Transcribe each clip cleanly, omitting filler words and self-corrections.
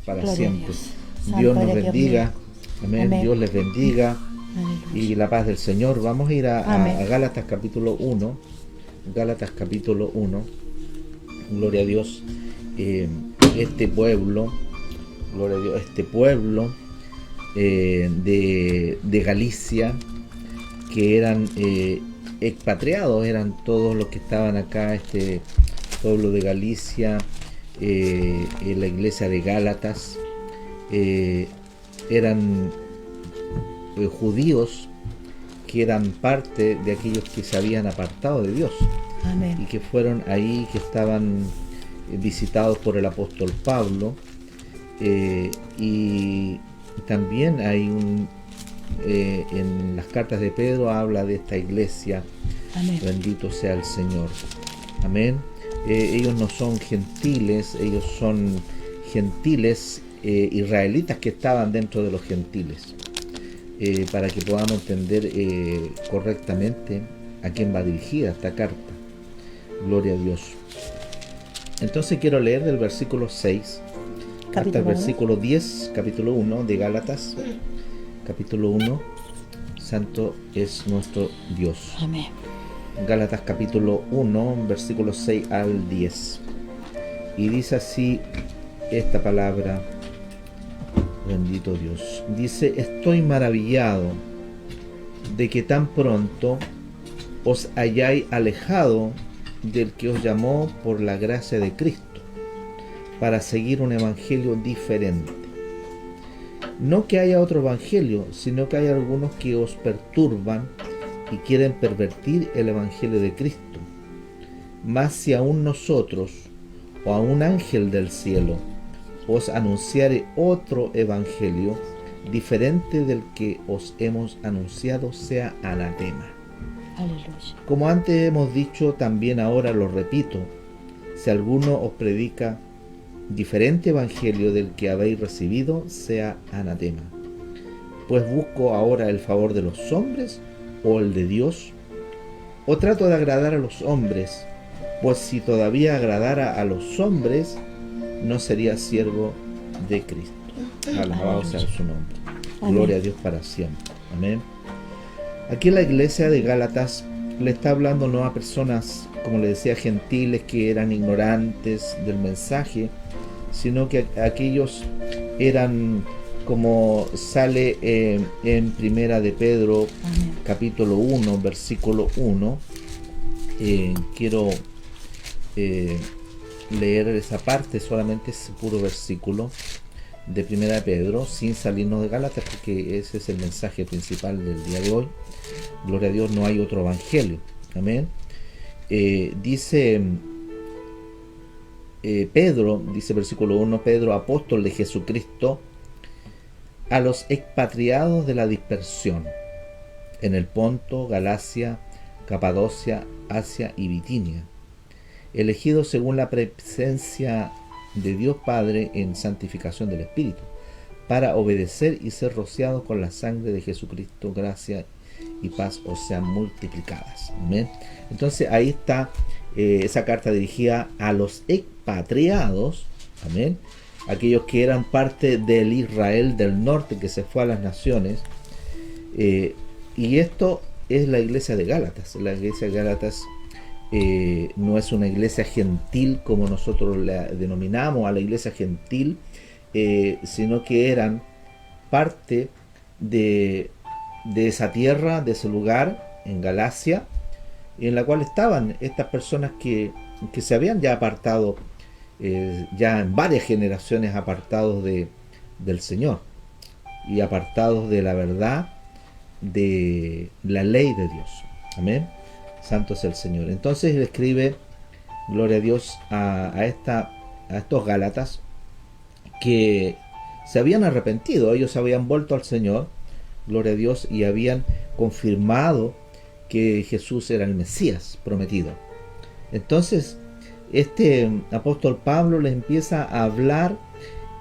para Gloria a siempre. Dios. Dios Santo nos eres, Dios bendiga. mío. Amén. Amén. Dios les bendiga. Aleluya. Y la paz del Señor. Vamos a ir Amén. a Gálatas capítulo 1. Gálatas capítulo 1. Gloria a Dios. Este pueblo, gloria a Dios, este pueblo de Galicia, que eran expatriados, eran todos los que estaban acá, este pueblo de Galicia, en la iglesia de Gálatas, eran judíos que eran parte de aquellos que se habían apartado de Dios. Amén. Y que fueron ahí, que estaban visitados por el apóstol Pablo, y también hay en las cartas de Pedro habla de esta iglesia. Amén. Bendito sea el Señor. Amén. Ellos no son gentiles, ellos son gentiles israelitas que estaban dentro de los gentiles, para que podamos entender correctamente a quién va dirigida esta carta. Gloria a Dios. Entonces quiero leer del versículo 6 hasta el versículo 10, capítulo 1 de Gálatas, capítulo 1. Santo es nuestro Dios. Amén. Gálatas capítulo 1, versículo 6 al 10. Y dice así esta palabra. Bendito Dios. Dice: estoy maravillado de que tan pronto os hayáis alejado del que os llamó por la gracia de Cristo, para seguir un evangelio diferente. No que haya otro evangelio, sino que hay algunos que os perturban y quieren pervertir el evangelio de Cristo. Mas si aún nosotros, o a un ángel del cielo, os anunciare otro evangelio, diferente del que os hemos anunciado, sea anatema. Aleluya. Como antes hemos dicho, también ahora lo repito: si alguno os predica diferente evangelio del que habéis recibido, sea anatema. Pues busco ahora el favor de los hombres o el de Dios, o trato de agradar a los hombres, pues si todavía agradara a los hombres, no sería siervo de Cristo. Alabado sea su nombre. Amén. Gloria a Dios para siempre. Amén. Aquí en la iglesia de Gálatas le está hablando no a personas, como le decía, gentiles que eran ignorantes del mensaje, sino que aquellos eran, como sale en Primera de Pedro, Amén. capítulo 1, versículo 1. Quiero leer esa parte, solamente ese puro versículo de Primera de Pedro, sin salirnos de Gálatas, porque ese es el mensaje principal del día de hoy. Gloria a Dios, no hay otro evangelio. Amén. Dice Pedro, dice versículo 1, Pedro, apóstol de Jesucristo, a los expatriados de la dispersión en el Ponto, Galacia, Capadocia, Asia y Bitinia, elegidos según la presencia de Dios Padre en santificación del Espíritu, para obedecer y ser rociados con la sangre de Jesucristo, gracia y paz os sean multiplicadas. Amén. Entonces ahí está esa carta dirigida a los expatriados. Amén. Aquellos que eran parte del Israel del norte que se fue a las naciones. Y esto es la iglesia de Gálatas. La iglesia de Gálatas no es una iglesia gentil como nosotros la denominamos a la iglesia gentil, sino que eran parte de esa tierra, de ese lugar en Galacia, en la cual estaban estas personas que se habían ya apartado, ya en varias generaciones apartados del Señor y apartados de la verdad, de la ley de Dios. Amén. Santo es el Señor. Entonces él escribe, gloria a Dios, a estos Gálatas que se habían arrepentido, ellos se habían vuelto al Señor, gloria a Dios, y habían confirmado que Jesús era el Mesías prometido. Entonces este apóstol Pablo les empieza a hablar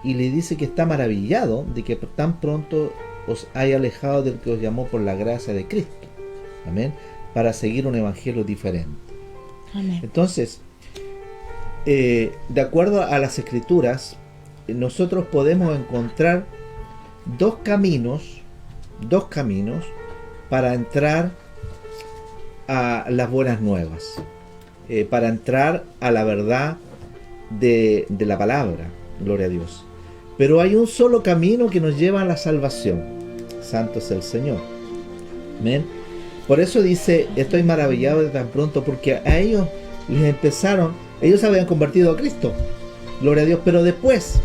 y le dice que está maravillado de que tan pronto os haya alejado del que os llamó por la gracia de Cristo. Amén. Para seguir un evangelio diferente. Amén. Entonces, de acuerdo a las escrituras, nosotros podemos encontrar dos caminos para entrar a las buenas nuevas, para entrar a la verdad de la palabra, gloria a Dios. Pero hay un solo camino que nos lleva a la salvación. Santo es el Señor. Amén. Por eso dice, estoy maravillado de tan pronto, porque a ellos ellos habían convertido a Cristo, gloria a Dios, pero después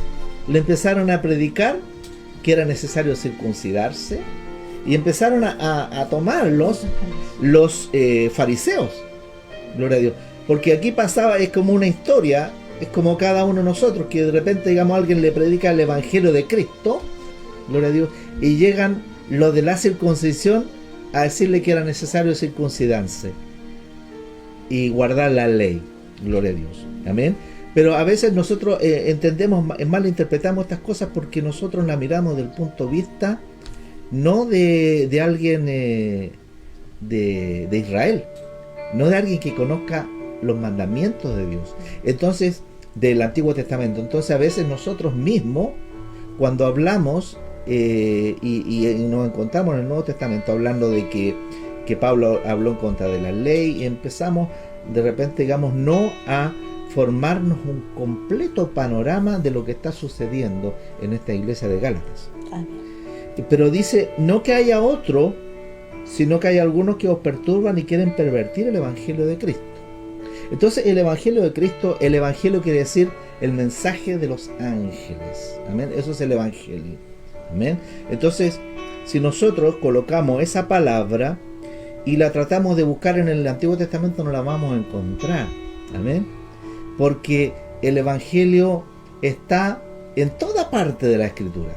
le empezaron a predicar que era necesario circuncidarse, y empezaron a tomarlos los fariseos, gloria a Dios, porque aquí pasaba, es como una historia, es como cada uno de nosotros, que de repente, digamos, alguien le predica el evangelio de Cristo, gloria a Dios, y llegan los de la circuncisión a decirle que era necesario circuncidarse y guardar la ley, gloria a Dios, amén. Pero a veces nosotros malinterpretamos estas cosas porque nosotros la miramos del punto de vista no de alguien de Israel, no de alguien que conozca los mandamientos de Dios, entonces, del Antiguo Testamento. Entonces a veces nosotros mismos, cuando hablamos y nos encontramos en el Nuevo Testamento hablando de que Pablo habló en contra de la ley, y empezamos de repente, digamos, no a formarnos un completo panorama de lo que está sucediendo en esta iglesia de Gálatas. Amén. Pero dice, no que haya otro, sino que hay algunos que os perturban y quieren pervertir el evangelio de Cristo. Entonces el evangelio de Cristo, el evangelio quiere decir el mensaje de los ángeles. Amén. Eso es el evangelio. Amén. Entonces, si nosotros colocamos esa palabra y la tratamos de buscar en el Antiguo Testamento, no la vamos a encontrar. Amén. Porque el evangelio está en toda parte de la escritura.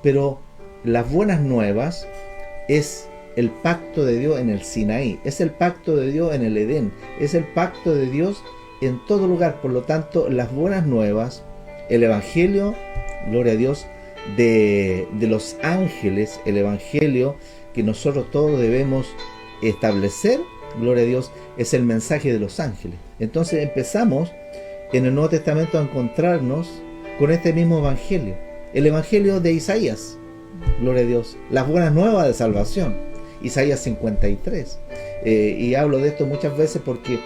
Pero las buenas nuevas es el pacto de Dios en el Sinaí, es el pacto de Dios en el Edén, es el pacto de Dios en todo lugar. Por lo tanto, las buenas nuevas, el evangelio, gloria a Dios, de los ángeles, el evangelio que nosotros todos debemos establecer, gloria a Dios, es el mensaje de los ángeles. Entonces empezamos en el Nuevo Testamento a encontrarnos con este mismo evangelio, el evangelio de Isaías, gloria a Dios, las buenas nuevas de salvación, Isaías 53, y hablo de esto muchas veces porque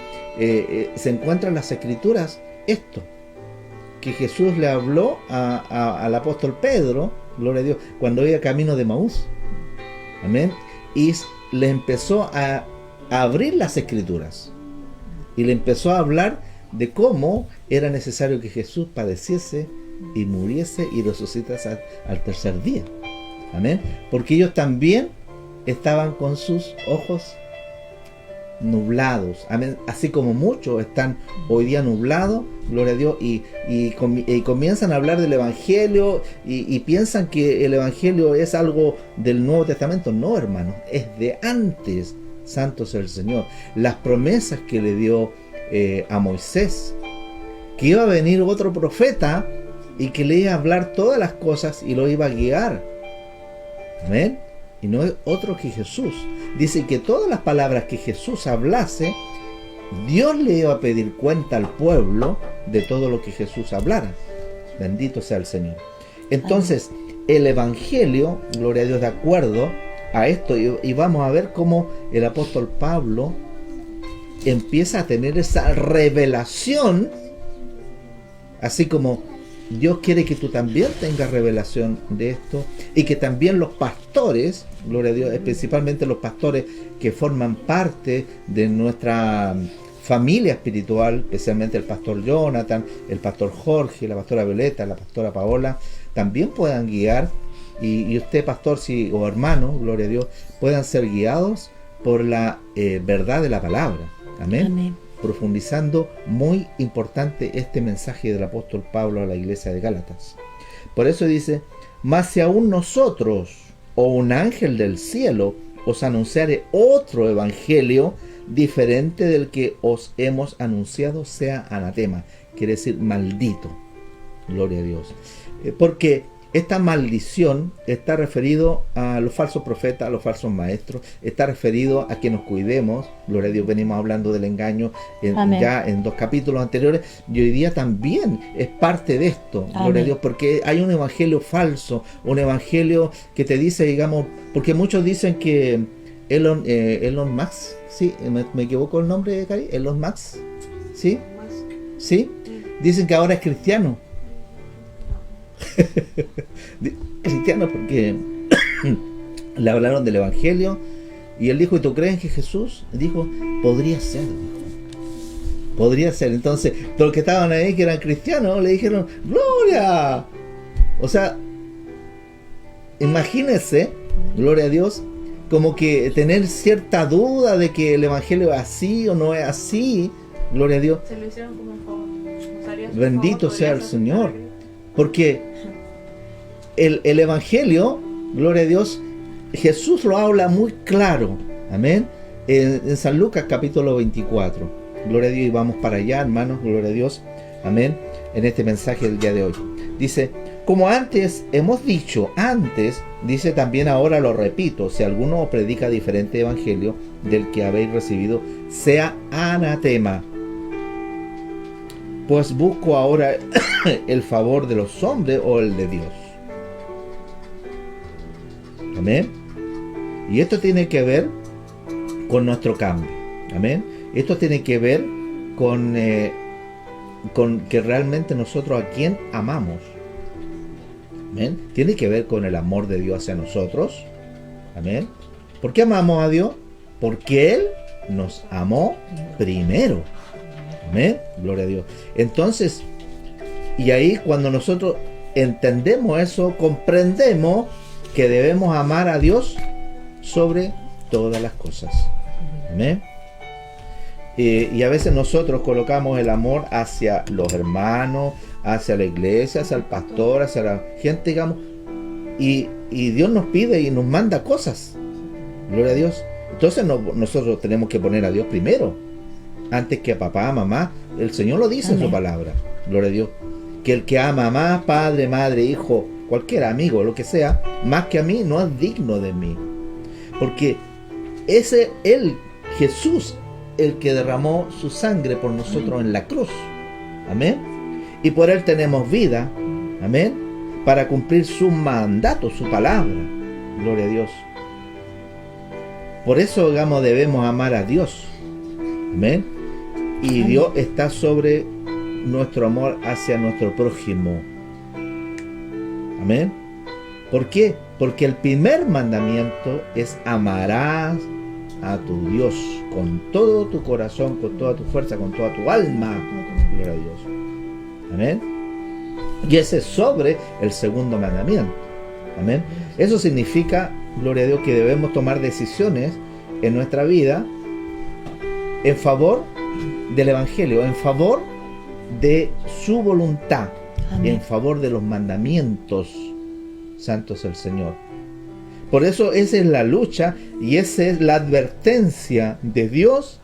se encuentra en las escrituras esto, que Jesús le habló al apóstol Pedro, gloria a Dios, cuando iba camino de Maús, amén, y le empezó a abrir las escrituras, y le empezó a hablar de cómo era necesario que Jesús padeciese y muriese y resucitase al tercer día, amén, porque ellos también estaban con sus ojos nublados, amén, así como muchos están hoy día nublados, gloria a Dios, y comienzan a hablar del evangelio y piensan que el evangelio es algo del Nuevo Testamento. No, hermanos, es de antes. Santo es el Señor. Las promesas que le dio a Moisés, que iba a venir otro profeta y que le iba a hablar todas las cosas y lo iba a guiar, amén, y no es otro que Jesús. Dice que todas las palabras que Jesús hablase, Dios le iba a pedir cuenta al pueblo de todo lo que Jesús hablara. Bendito sea el Señor. Entonces, el evangelio, gloria a Dios, de acuerdo a esto, y vamos a ver cómo el apóstol Pablo empieza a tener esa revelación, así como Dios quiere que tú también tengas revelación de esto, y que también los pastores, gloria a Dios, principalmente los pastores que forman parte de nuestra familia espiritual, especialmente el pastor Jonathan, el pastor Jorge, la pastora Violeta, la pastora Paola, también puedan guiar, y usted, pastor o hermano, gloria a Dios, puedan ser guiados por la verdad de la palabra. Amén. Amén. Profundizando, muy importante este mensaje del apóstol Pablo a la iglesia de Gálatas. Por eso dice, mas si aún nosotros o un ángel del cielo os anunciare otro evangelio diferente del que os hemos anunciado, sea anatema, quiere decir maldito, gloria a Dios, porque esta maldición está referido a los falsos profetas, a los falsos maestros, está referido a que nos cuidemos. Gloria a Dios, venimos hablando del engaño ya en 2 capítulos anteriores, y hoy día también es parte de esto. Amén. Gloria a Dios, porque hay un evangelio falso, un evangelio que te dice, digamos, porque muchos dicen que Elon Musk, ¿sí? ¿Me equivoco el nombre, Cari? Elon Musk, ¿sí? ¿Sí? Dicen que ahora es cristiano. Cristiano porque le hablaron del evangelio y él dijo, ¿y tú crees que Jesús? Dijo, podría ser. Entonces todos los que estaban ahí que eran cristianos le dijeron, ¡gloria! O sea, imagínense, gloria a Dios, como que tener cierta duda de que el evangelio es así o no es así. Gloria a Dios. Se lo hicieron como un favor. Bendito sea el Señor. Porque el evangelio, gloria a Dios, Jesús lo habla muy claro. Amén. En San Lucas capítulo 24. Gloria a Dios, y vamos para allá, hermanos, gloria a Dios. Amén. En este mensaje del día de hoy. Dice, como antes hemos dicho, dice también ahora lo repito, si alguno predica diferente evangelio del que habéis recibido, sea anatema. Pues busco ahora el favor de los hombres o el de Dios. Amén. Y esto tiene que ver con nuestro cambio. Amén. Esto tiene que ver con que realmente nosotros a quién amamos. Amén. Tiene que ver con el amor de Dios hacia nosotros. Amén. ¿Por qué amamos a Dios? Porque Él nos amó primero. Amén. Gloria a Dios. Entonces, y ahí cuando nosotros entendemos eso, comprendemos que debemos amar a Dios sobre todas las cosas. Amén. Y a veces nosotros colocamos el amor hacia los hermanos, hacia la iglesia, hacia el pastor, hacia la gente, digamos, y Dios nos pide y nos manda cosas. Gloria a Dios. Entonces nosotros tenemos que poner a Dios primero, antes que a papá, a mamá. El Señor lo dice. Amén. En su palabra. Gloria a Dios. Que el que ama a más padre, madre, hijo, cualquier amigo, lo que sea, más que a mí, no es digno de mí. Porque Jesús, el que derramó su sangre por nosotros en la cruz. Amén. Y por Él tenemos vida. Amén. Para cumplir su mandato, su palabra. Gloria a Dios. Por eso, digamos, debemos amar a Dios. Amén. Y Dios está sobre nuestro amor hacia nuestro prójimo. Amén. ¿Por qué? Porque el primer mandamiento es amarás a tu Dios con todo tu corazón, con toda tu fuerza, con toda tu alma. Gloria a Dios. Amén. Y ese es sobre el segundo mandamiento. Amén. Eso significa, gloria a Dios, que debemos tomar decisiones en nuestra vida en favor del evangelio, en favor de su voluntad. Amén. En favor de los mandamientos santos del Señor. Por eso esa es la lucha y esa es la advertencia de Dios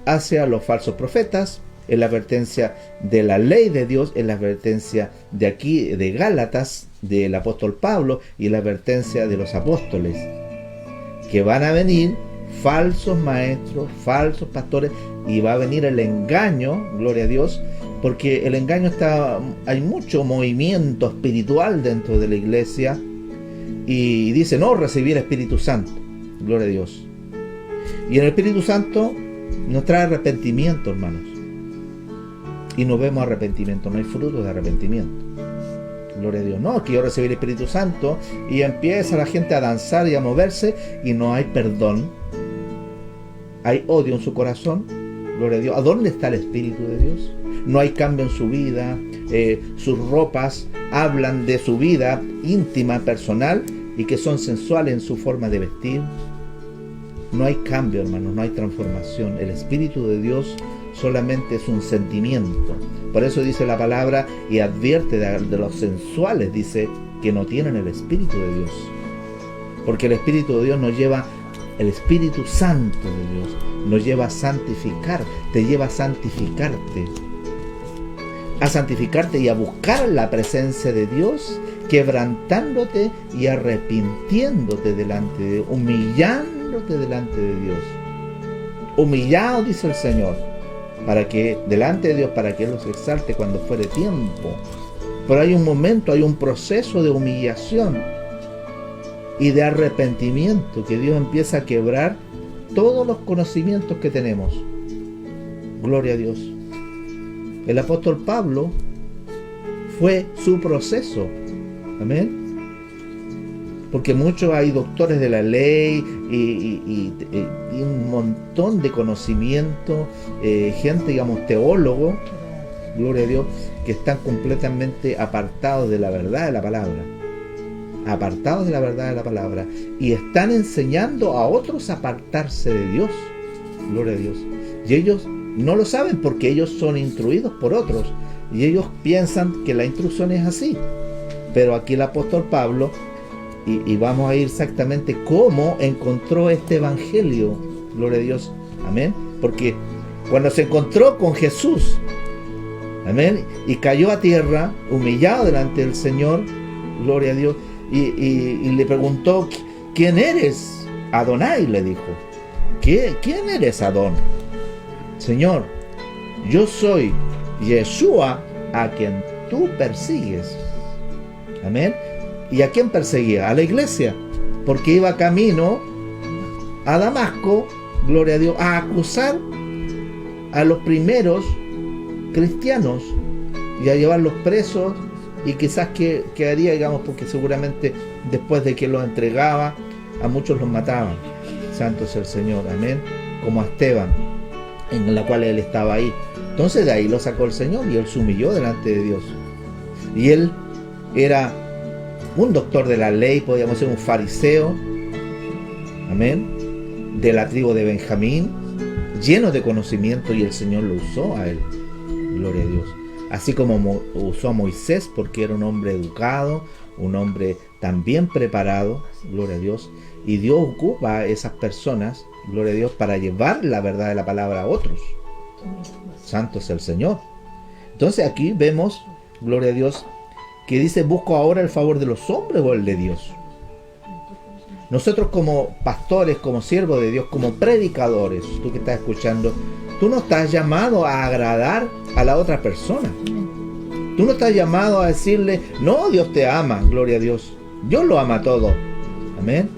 hacia los falsos profetas, es la advertencia de la ley de Dios, es la advertencia de aquí de Gálatas del apóstol Pablo y la advertencia de los apóstoles, que van a venir falsos maestros, falsos pastores, y va a venir el engaño, gloria a Dios, porque el engaño hay mucho movimiento espiritual dentro de la iglesia, y dice, no, recibir el Espíritu Santo, gloria a Dios. Y en el Espíritu Santo nos trae arrepentimiento, hermanos, y no vemos arrepentimiento, no hay frutos de arrepentimiento. Gloria a Dios. No, que yo recibí el Espíritu Santo y empieza la gente a danzar y a moverse y no hay perdón, hay odio en su corazón. Gloria a Dios. ¿A dónde está el Espíritu de Dios? No hay cambio en su vida, sus ropas hablan de su vida íntima, personal, y que son sensuales en su forma de vestir. No hay cambio, hermanos, no hay transformación. El Espíritu de Dios solamente es un sentimiento. Por eso dice la palabra y advierte de los sensuales, dice que no tienen el Espíritu de Dios. Porque el Espíritu de Dios nos lleva, el Espíritu Santo de Dios nos lleva a santificar, te lleva a santificarte y a buscar la presencia de Dios, quebrantándote y arrepintiéndote delante de Dios, humillándote delante de Dios. Humillado, dice el Señor, para que delante de Dios, para que Él los exalte cuando fuere tiempo. Pero hay un momento, hay un proceso de humillación y de arrepentimiento, que Dios empieza a quebrar todos los conocimientos que tenemos. Gloria a Dios. El apóstol Pablo fue su proceso. Amén. Porque muchos hay doctores de la ley y un montón de conocimiento, gente, digamos, teólogo, gloria a Dios, que están completamente apartados de la verdad de la palabra. Apartados de la verdad de la palabra. Y están enseñando a otros a apartarse de Dios. Gloria a Dios. Y ellos no lo saben porque ellos son instruidos por otros. Y ellos piensan que la instrucción es así. Pero aquí el apóstol Pablo, y vamos a ir exactamente cómo encontró este evangelio. Gloria a Dios. Amén. Porque cuando se encontró con Jesús, amén, y cayó a tierra, humillado delante del Señor, gloria a Dios, y le preguntó: ¿quién eres? Adonai, le dijo. ¿Quién eres, Adón? Señor, yo soy Yeshua, a quien tú persigues. Amén. ¿Y a quién perseguía? A la iglesia, porque iba camino a Damasco, gloria a Dios, a acusar a los primeros cristianos y a llevarlos presos, y quizás que haría, digamos, porque seguramente después de que los entregaba, a muchos los mataban. Santo es el Señor, amén, como a Esteban, en la cual él estaba ahí. Entonces de ahí lo sacó el Señor y él se humilló delante de Dios. Y él era un doctor de la ley, podríamos ser un fariseo, amén, de la tribu de Benjamín, lleno de conocimiento, y el Señor lo usó a él. Gloria a Dios. Así como usó a Moisés, porque era un hombre educado, un hombre también preparado, gloria a Dios, y Dios ocupa a esas personas, gloria a Dios, para llevar la verdad de la palabra a otros. Santo es el Señor. Entonces aquí vemos, gloria a Dios, que dice: busco ahora el favor de los hombres o el de Dios. Nosotros como pastores, como siervos de Dios, como predicadores, tú que estás escuchando, tú no estás llamado a agradar a la otra persona. Tú no estás llamado a decirle: no, Dios te ama, gloria a Dios, Dios lo ama todo, amén,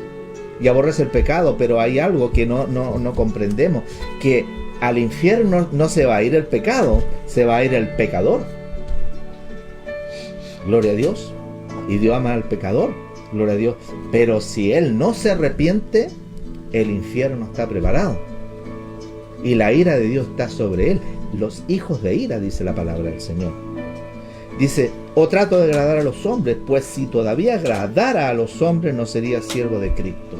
y aborrece el pecado. Pero hay algo que no comprendemos, que al infierno no se va a ir el pecado, se va a ir el pecador. Gloria a Dios. Y Dios ama al pecador, gloria a Dios. Pero si él no se arrepiente, el infierno está preparado y la ira de Dios está sobre él. Los hijos de ira, dice la palabra del Señor. Dice: o trato de agradar a los hombres, pues si todavía agradara a los hombres, no sería siervo de Cristo.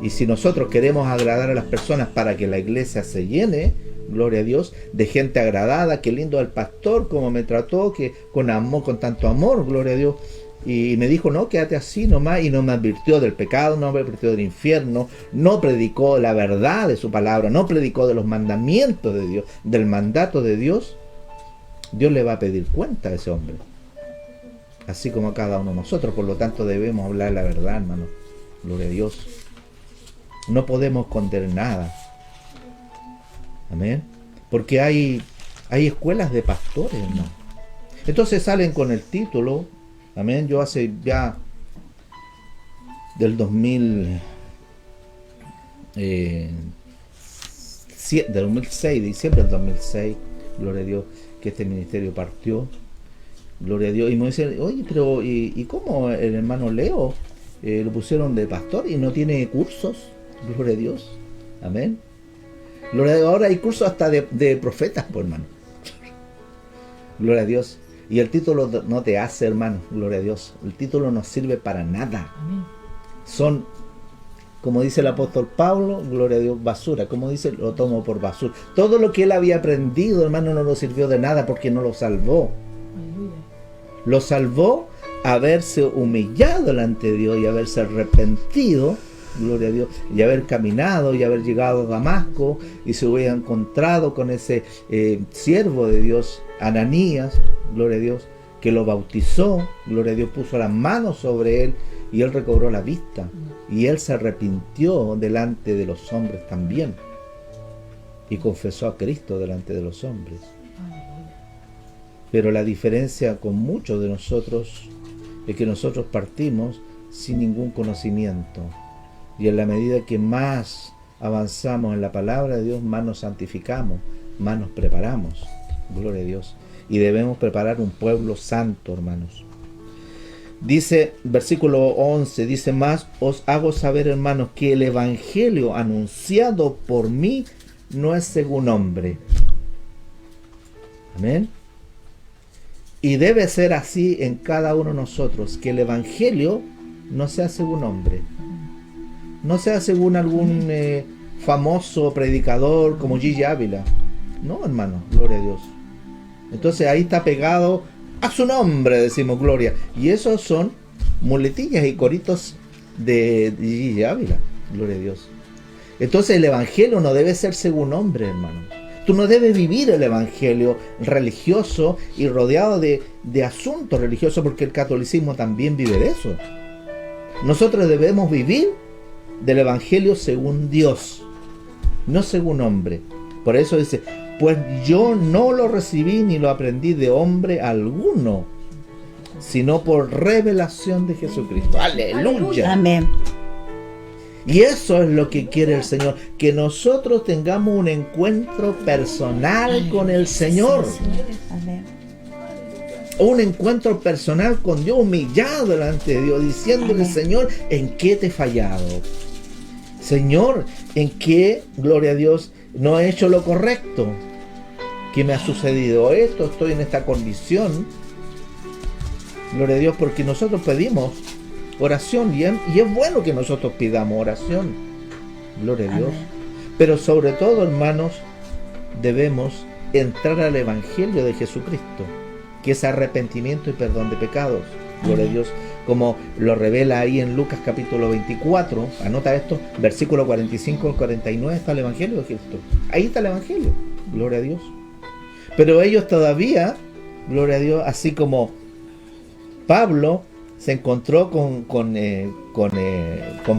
Y si nosotros queremos agradar a las personas para que la iglesia se llene, gloria a Dios, de gente agradada, qué lindo el pastor, cómo me trató, que con amor, con tanto amor, gloria a Dios, y me dijo: no, quédate así nomás, y no me advirtió del pecado, no me advirtió del infierno, no predicó la verdad de su palabra, no predicó de los mandamientos de Dios, del mandato de Dios. Dios le va a pedir cuenta a ese hombre, así como a cada uno de nosotros. Por lo tanto debemos hablar la verdad, hermano, gloria a Dios. No podemos esconder nada, amén, porque hay escuelas de pastores, hermano. Entonces salen con el título, amén. Yo hace ya del 2006, diciembre del 2006, gloria a Dios, que este ministerio partió, gloria a Dios. Y me dicen: oye, pero ¿y cómo el hermano Leo lo pusieron de pastor y no tiene cursos? Gloria a Dios, amén. Gloria a Dios. Ahora hay cursos hasta de profetas, pues, hermano. Gloria a Dios. Y el título no te hace, hermano, gloria a Dios. El título no sirve para nada. Amén. Son, como dice el apóstol Pablo, gloria a Dios, basura. Como dice, lo tomo por basura. Todo lo que él había aprendido, hermano, no lo sirvió de nada, porque no lo salvó. Aleluya. Lo salvó haberse humillado delante de Dios y haberse arrepentido, gloria a Dios, y haber caminado y haber llegado a Damasco y se hubiera encontrado con ese siervo de Dios, Ananías, gloria a Dios, que lo bautizó, gloria a Dios, puso las manos sobre él y él recobró la vista. Y él se arrepintió delante de los hombres también. Y confesó a Cristo delante de los hombres. Pero la diferencia con muchos de nosotros es que nosotros partimos sin ningún conocimiento. Y en la medida que más avanzamos en la palabra de Dios, más nos santificamos, más nos preparamos. Gloria a Dios. Y debemos preparar un pueblo santo, hermanos. Dice, versículo 11, dice: más os hago saber, hermanos, que el evangelio anunciado por mí no es según hombre. Amén. Y debe ser así en cada uno de nosotros, que el evangelio no sea según hombre. No sea según algún famoso predicador como Gigi Ávila. No, hermano, gloria a Dios. Entonces ahí está pegado a su nombre, decimos gloria. Y esos son muletillas y coritos de Gigi Ávila, gloria a Dios. Entonces el evangelio no debe ser según hombre, hermano. Tú no debes vivir el evangelio religioso y rodeado de asuntos religiosos, porque el catolicismo también vive de eso. Nosotros debemos vivir del evangelio según Dios, no según hombre. Por eso dice: pues yo no lo recibí ni lo aprendí de hombre alguno, sino por revelación de Jesucristo. ¡Aleluya! Amén. Y eso es lo que quiere el Señor, que nosotros tengamos un encuentro personal con el Señor. Amén. Un encuentro personal con Dios, humillado delante de Dios, diciéndole: Amén. Señor, ¿en qué te he fallado? Señor, ¿en qué, gloria a Dios, no he hecho lo correcto? ¿Qué me ha sucedido esto? Estoy en esta condición. Gloria a Dios, porque nosotros pedimos oración y es bueno que nosotros pidamos oración. Gloria a Dios. Amén. Pero sobre todo, hermanos, debemos entrar al evangelio de Jesucristo, que es arrepentimiento y perdón de pecados. Gloria a Dios, como lo revela ahí en Lucas capítulo 24, anota esto, versículo 45 al 49, está el evangelio de Cristo. Ahí está el evangelio, gloria a Dios. Pero ellos todavía, gloria a Dios, así como Pablo se encontró con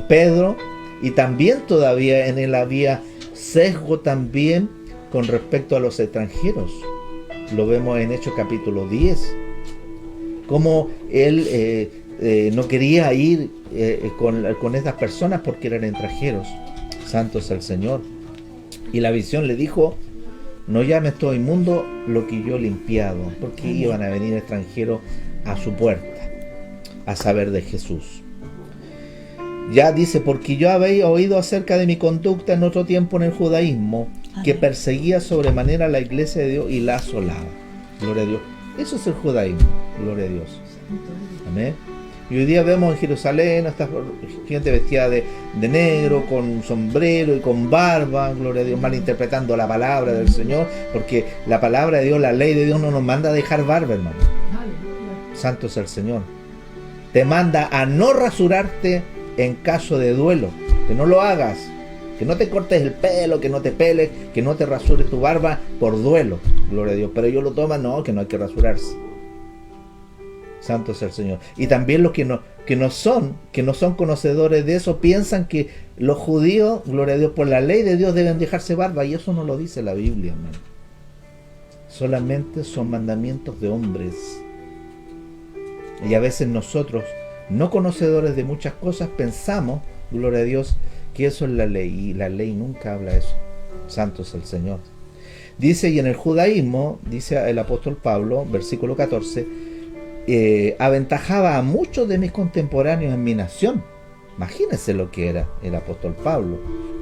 Pedro, y también todavía en él había sesgo también con respecto a los extranjeros. Lo vemos en Hechos capítulo 10, como él no quería ir con estas personas porque eran extranjeros. Santo es el Señor. Y la visión le dijo: no llames todo inmundo lo que yo he limpiado, porque iban a venir extranjeros a su puerta a saber de Jesús. Ya dice: porque yo habéis oído acerca de mi conducta en otro tiempo en el judaísmo, que perseguía sobremanera la iglesia de Dios y la asolaba. Gloria a Dios. Eso es el judaísmo. Gloria a Dios. Amén. Y hoy día vemos en Jerusalén a esta gente vestida de negro, con sombrero y con barba, gloria a Dios, malinterpretando la palabra del Señor, porque la palabra de Dios, la ley de Dios no nos manda a dejar barba, hermano. Santo es el Señor. Te manda a no rasurarte en caso de duelo, que no lo hagas, que no te cortes el pelo, que no te peles, que no te rasures tu barba por duelo, gloria a Dios. Pero ellos lo toman, no, que no hay que rasurarse. Santo es el Señor. Y también los que no son conocedores de eso, piensan que los judíos, gloria a Dios, por la ley de Dios deben dejarse barba, y eso no lo dice la Biblia, hermano. Solamente son mandamientos de hombres. Y a veces nosotros, no conocedores de muchas cosas, pensamos, gloria a Dios, que eso es la ley, y la ley nunca habla de eso. Santo es el Señor. Dice, y en el judaísmo, dice el apóstol Pablo, versículo 14, aventajaba a muchos de mis contemporáneos en mi nación. Imagínense lo que era el apóstol Pablo,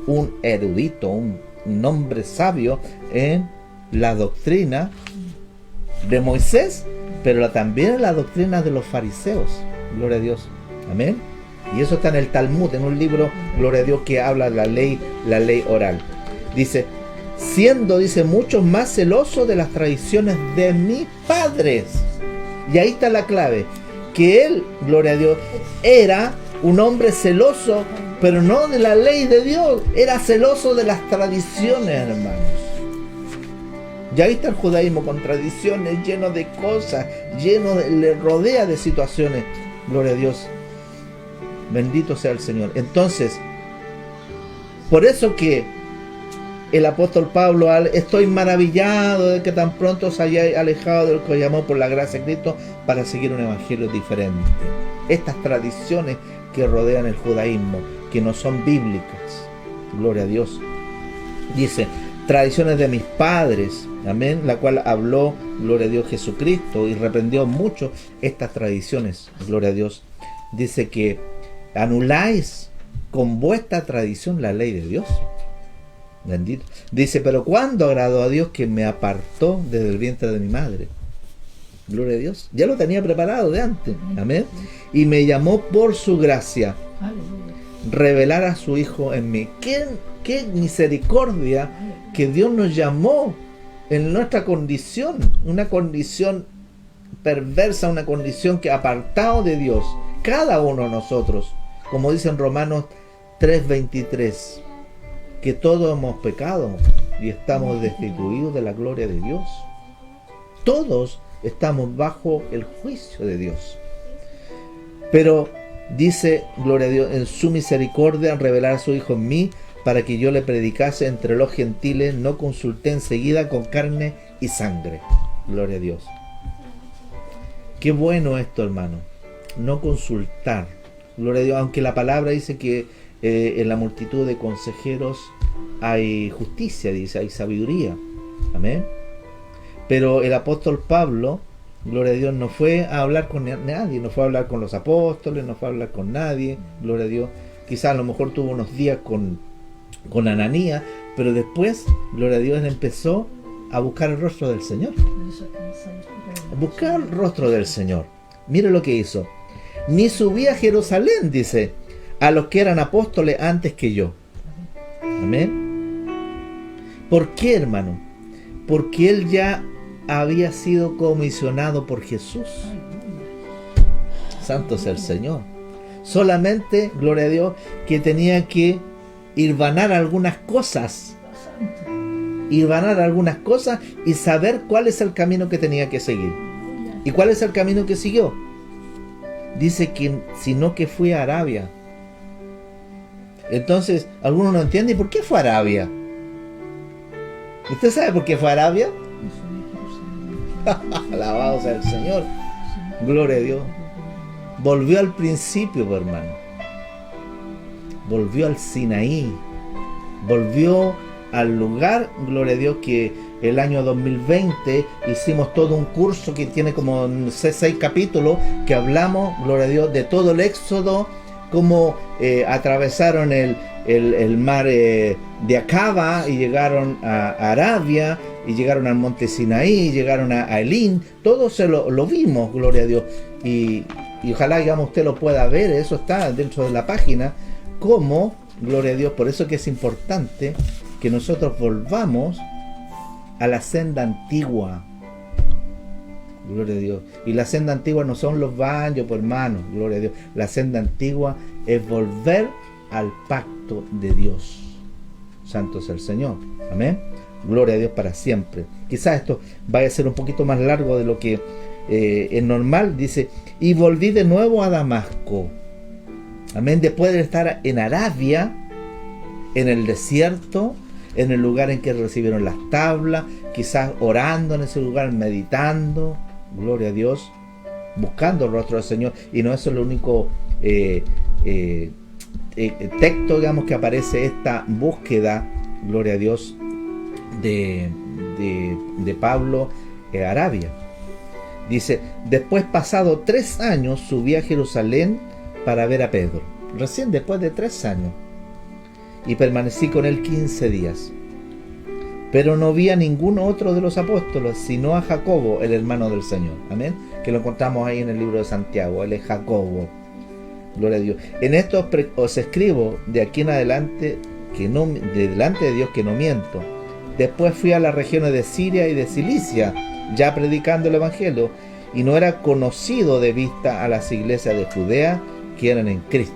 un erudito, un hombre sabio en la doctrina de Moisés, pero también en la doctrina de los fariseos. Gloria a Dios. Amén. Y eso está en el Talmud, en un libro, gloria a Dios, que habla de la ley oral. Dice, siendo, dice, mucho más celoso de las tradiciones de mis padres. Y ahí está la clave, que él, gloria a Dios, era un hombre celoso, pero no de la ley de Dios, era celoso de las tradiciones, hermanos. Ya ahí está el judaísmo con tradiciones, lleno de cosas, le rodea de situaciones. Gloria a Dios. Bendito sea el Señor. Entonces, por eso que el apóstol Pablo, estoy maravillado de que tan pronto os hayáis alejado del que os llamó por la gracia de Cristo para seguir un evangelio diferente. Estas tradiciones que rodean el judaísmo, que no son bíblicas. Gloria a Dios. Dice, tradiciones de mis padres, amén, la cual habló, gloria a Dios, Jesucristo, y reprendió mucho estas tradiciones, gloria a Dios. Dice que anuláis con vuestra tradición la ley de Dios. Bendito. Dice, pero ¿cuándo agradó a Dios que me apartó desde el vientre de mi madre? Gloria a Dios. Ya lo tenía preparado de antes, amén. Y me llamó por su gracia, revelar a su Hijo en mí. ¡Qué misericordia que Dios nos llamó en nuestra condición! Una condición perversa, una condición que apartado de Dios, cada uno de nosotros, como dice en Romanos 3:23, que todos hemos pecado y estamos destituidos de la gloria de Dios. Todos estamos bajo el juicio de Dios. Pero dice, gloria a Dios, en su misericordia revelar a su Hijo en mí, para que yo le predicase entre los gentiles, no consulté enseguida con carne y sangre. Gloria a Dios. Qué bueno esto, hermano. No consultar. Gloria a Dios. Aunque la palabra dice que en la multitud de consejeros hay justicia, dice, hay sabiduría. Amén. Pero el apóstol Pablo, gloria a Dios, no fue a hablar con nadie, no fue a hablar con los apóstoles, no fue a hablar con nadie. Gloria a Dios. Quizás a lo mejor tuvo unos días con Ananías, pero después, gloria a Dios, él empezó a buscar el rostro del Señor. Buscar el rostro del Señor. Mire lo que hizo. Ni subí a Jerusalén, dice, a los que eran apóstoles antes que yo. Amén. ¿Por qué, hermano? Porque él ya había sido comisionado por Jesús. Santo sea el Señor. Solamente, gloria a Dios, que tenía que hilvanar algunas cosas y saber cuál es el camino que tenía que seguir. ¿Y cuál es el camino que siguió? Dice que sino que fue a Arabia. Entonces, algunos no entienden por qué fue a Arabia. ¿Usted sabe por qué fue a Arabia? Alabado sea el Señor. Gloria a Dios. Volvió al principio, hermano. Volvió al Sinaí. Volvió al lugar, gloria a Dios, que el año 2020 hicimos todo un curso que tiene como 6 capítulos, que hablamos, gloria a Dios, de todo el éxodo, cómo atravesaron el mar de Acaba y llegaron a Arabia, y llegaron al monte Sinaí, llegaron a Elín. Todo se lo vimos, gloria a Dios, y ojalá, digamos, usted lo pueda ver. Eso está dentro de la página, como, gloria a Dios. Por eso que es importante que nosotros volvamos a la senda antigua. Gloria a Dios. Y la senda antigua no son los baños, pues, hermanos. Gloria a Dios. La senda antigua es volver al pacto de Dios. Santo es el Señor. Amén. Gloria a Dios para siempre. Quizás esto vaya a ser un poquito más largo de lo que es normal. Dice, y volví de nuevo a Damasco. Amén. Después de estar en Arabia, en el desierto, en el lugar en que recibieron las tablas, quizás orando en ese lugar, meditando, gloria a Dios, buscando el rostro del Señor. Y no eso es lo único texto, digamos, que aparece esta búsqueda, gloria a Dios, de Pablo a Arabia. Dice, después, pasado 3 años, subí a Jerusalén para ver a Pedro. Recién después de 3 años. Y permanecí con él 15 días. Pero no vi a ningún otro de los apóstoles, sino a Jacobo, el hermano del Señor. Amén. Que lo encontramos ahí en el libro de Santiago. Él es Jacobo. Gloria a Dios. En esto os escribo de aquí en adelante, delante de Dios, que no miento. Después fui a las regiones de Siria y de Cilicia, ya predicando el Evangelio, y no era conocido de vista a las iglesias de Judea que eran en Cristo.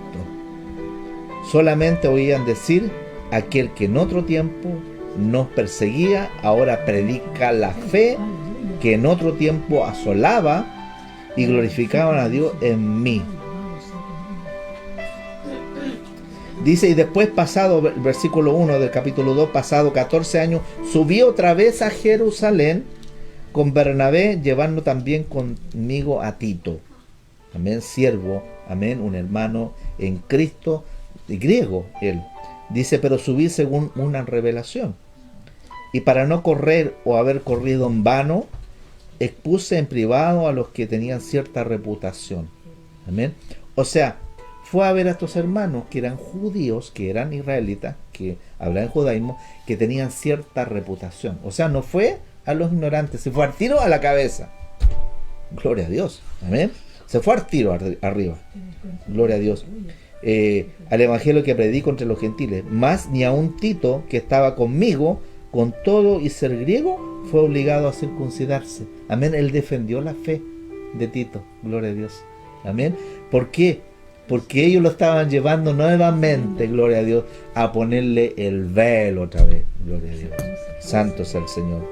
Solamente oían decir aquel que en otro tiempo nos perseguía, ahora predica la fe que en otro tiempo asolaba y glorificaban a Dios en mí. Dice, y después pasado, versículo 1 del capítulo 2, pasado 14 años, subí otra vez a Jerusalén con Bernabé, llevando también conmigo a Tito. Amén, siervo, amén, un hermano en Cristo, griego él. Dice, pero subí según una revelación. Y para no correr o haber corrido en vano, expuse en privado a los que tenían cierta reputación. Amén. O sea, fue a ver a estos hermanos que eran judíos, que eran israelitas, que hablaban judaísmo, que tenían cierta reputación. O sea, no fue a los ignorantes, se fue al tiro a la cabeza. Gloria a Dios. Amén. Se fue al tiro arriba. Gloria a Dios. Al evangelio que predico entre los gentiles. Más ni a un Tito que estaba conmigo, con todo y ser griego, fue obligado a circuncidarse. Amén. Él defendió la fe de Tito. Gloria a Dios. Amén. ¿Por qué? Porque ellos lo estaban llevando nuevamente, gloria a Dios, a ponerle el velo otra vez. Gloria a Dios. Santo sea el Señor.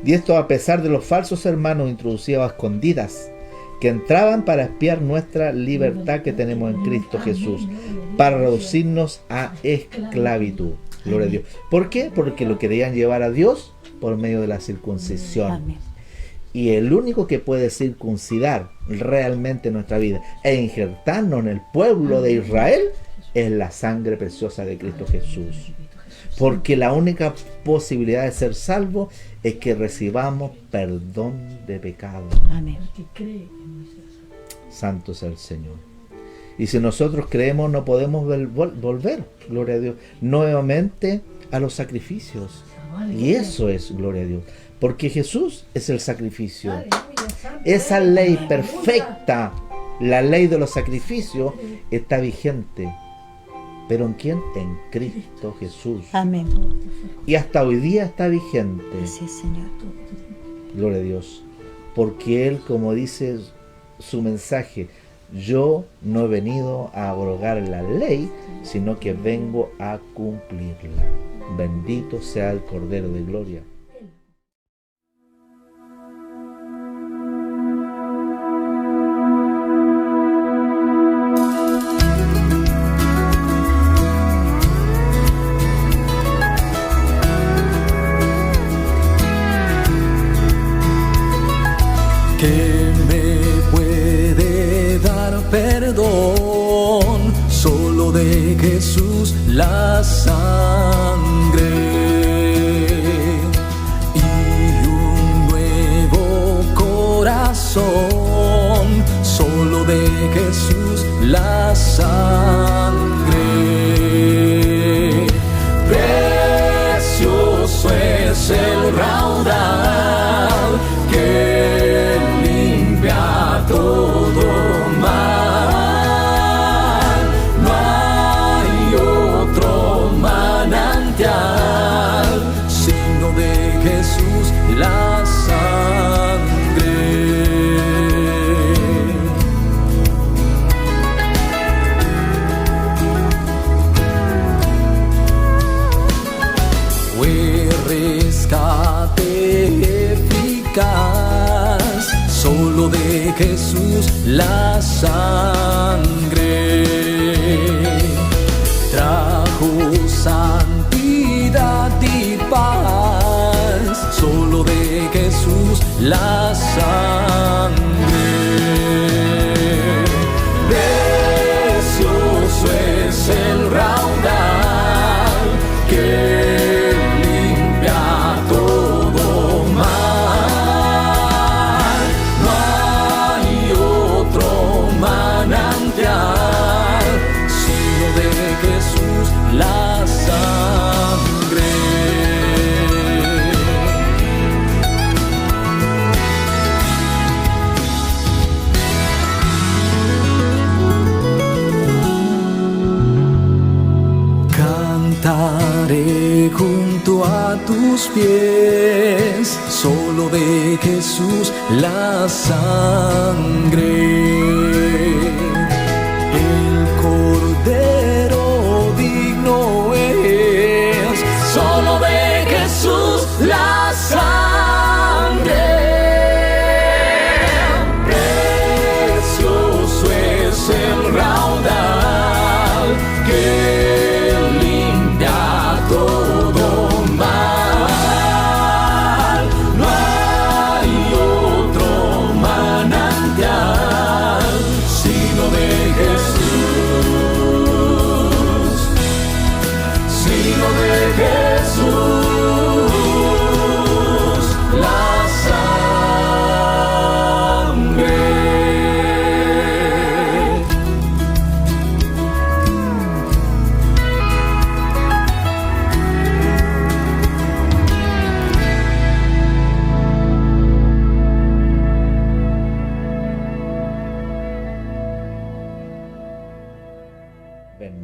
Y esto a pesar de los falsos hermanos introducidos a escondidas, que entraban para espiar nuestra libertad que tenemos en Cristo Jesús, para reducirnos a esclavitud. Gloria a Dios. ¿Por qué? Porque lo querían llevar a Dios por medio de la circuncisión. Amén. Y el único que puede circuncidar realmente nuestra vida e injertarnos en el pueblo de Israel es la sangre preciosa de Cristo Jesús. Porque la única posibilidad de ser salvo es que recibamos perdón de pecado. Amén. Santo sea el Señor. Y si nosotros creemos, no podemos volver, gloria a Dios, nuevamente a los sacrificios. Y eso es, gloria a Dios. Porque Jesús es el sacrificio. Esa ley perfecta, la ley de los sacrificios, está vigente. ¿Pero en quién? En Cristo Jesús. Amén. Y hasta hoy día está vigente. Así es, Señor. Gloria a Dios. Porque Él, como dice su mensaje, yo no he venido a abrogar la ley, sino que vengo a cumplirla. Bendito sea el Cordero de Gloria. Que me puede dar perdón solo de Jesús la sangre y un nuevo corazón solo de Jesús la sangre. Precioso es el raudal que todo mal, no hay otro manantial sino de Jesús la sangre. Fue rescate eficaz solo de Jesús la sangre. Trajo santidad y paz solo de Jesús la sangre. Precioso es el raudal que la sangre. Cantaré junto a tus pies solo de Jesús la sangre. El Cordero digno es solo de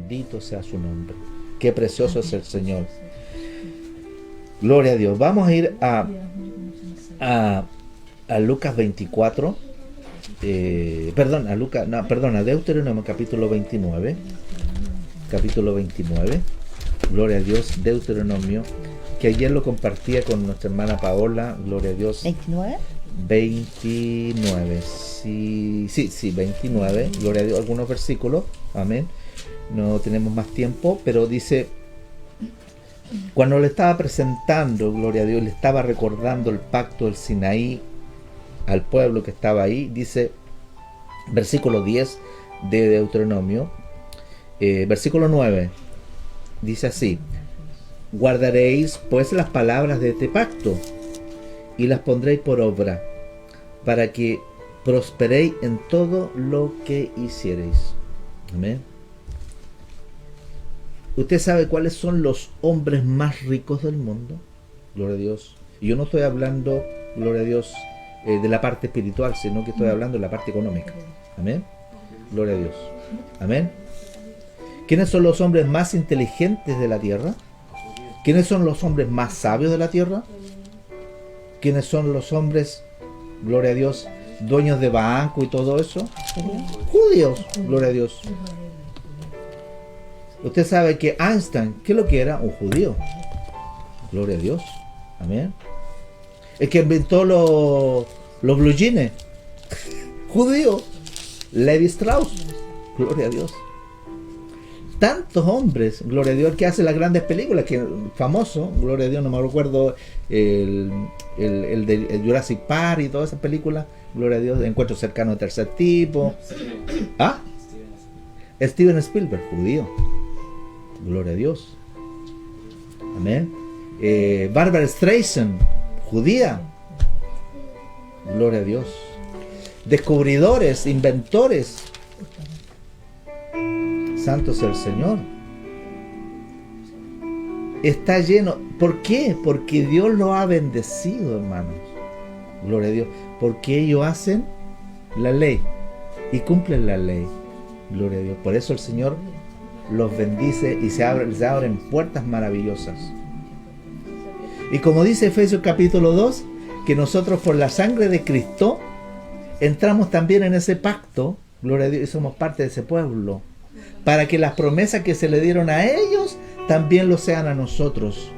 Bendito sea su nombre. Qué precioso es el Señor. Gloria a Dios. Vamos a ir a Lucas 24. A Deuteronomio capítulo 29. Capítulo 29. Gloria a Dios. Deuteronomio, que ayer lo compartía con nuestra hermana Paola. Gloria a Dios. 29. 29. Sí, 29. Gloria a Dios. Algunos versículos. Amén. No tenemos más tiempo, pero dice, cuando le estaba presentando, gloria a Dios, le estaba recordando el pacto del Sinaí al pueblo que estaba ahí, dice, versículo 10 de Deuteronomio, versículo 9, dice así: guardaréis pues las palabras de este pacto y las pondréis por obra, para que prosperéis en todo lo que hiciereis. Amén. ¿Usted sabe cuáles son los hombres más ricos del mundo? Gloria a Dios. Y yo no estoy hablando, gloria a Dios, de la parte espiritual, sino que estoy hablando de la parte económica. Amén. Gloria a Dios. Amén. ¿Quiénes son los hombres más inteligentes de la tierra? ¿Quiénes son los hombres más sabios de la tierra? ¿Quiénes son los hombres, gloria a Dios, dueños de banco y todo eso? Judíos. Gloria a Dios. Usted sabe que Einstein, ¿qué es lo que era? Un judío. Gloria a Dios. Amén. El que inventó los blue jeans, judío. Levi Strauss. Gloria a Dios. Tantos hombres, gloria a Dios, el que hace las grandes películas, que famoso, gloria a Dios, no me recuerdo, el de Jurassic Park y todas esas películas, gloria a Dios, Encuentros cercanos de tercer tipo. ¿Ah? Steven Spielberg, judío. Gloria a Dios. Amén. Barbara Streisand, judía. Gloria a Dios. Descubridores, inventores. Santo sea el Señor. Está lleno. ¿Por qué? Porque Dios lo ha bendecido, hermanos. Gloria a Dios. Porque ellos hacen la ley y cumplen la ley. Gloria a Dios. Por eso el Señor los bendice y se abren puertas maravillosas. Y como dice Efesios capítulo 2, que nosotros por la sangre de Cristo entramos también en ese pacto, gloria a Dios, y somos parte de ese pueblo, para que las promesas que se le dieron a ellos también lo sean a nosotros.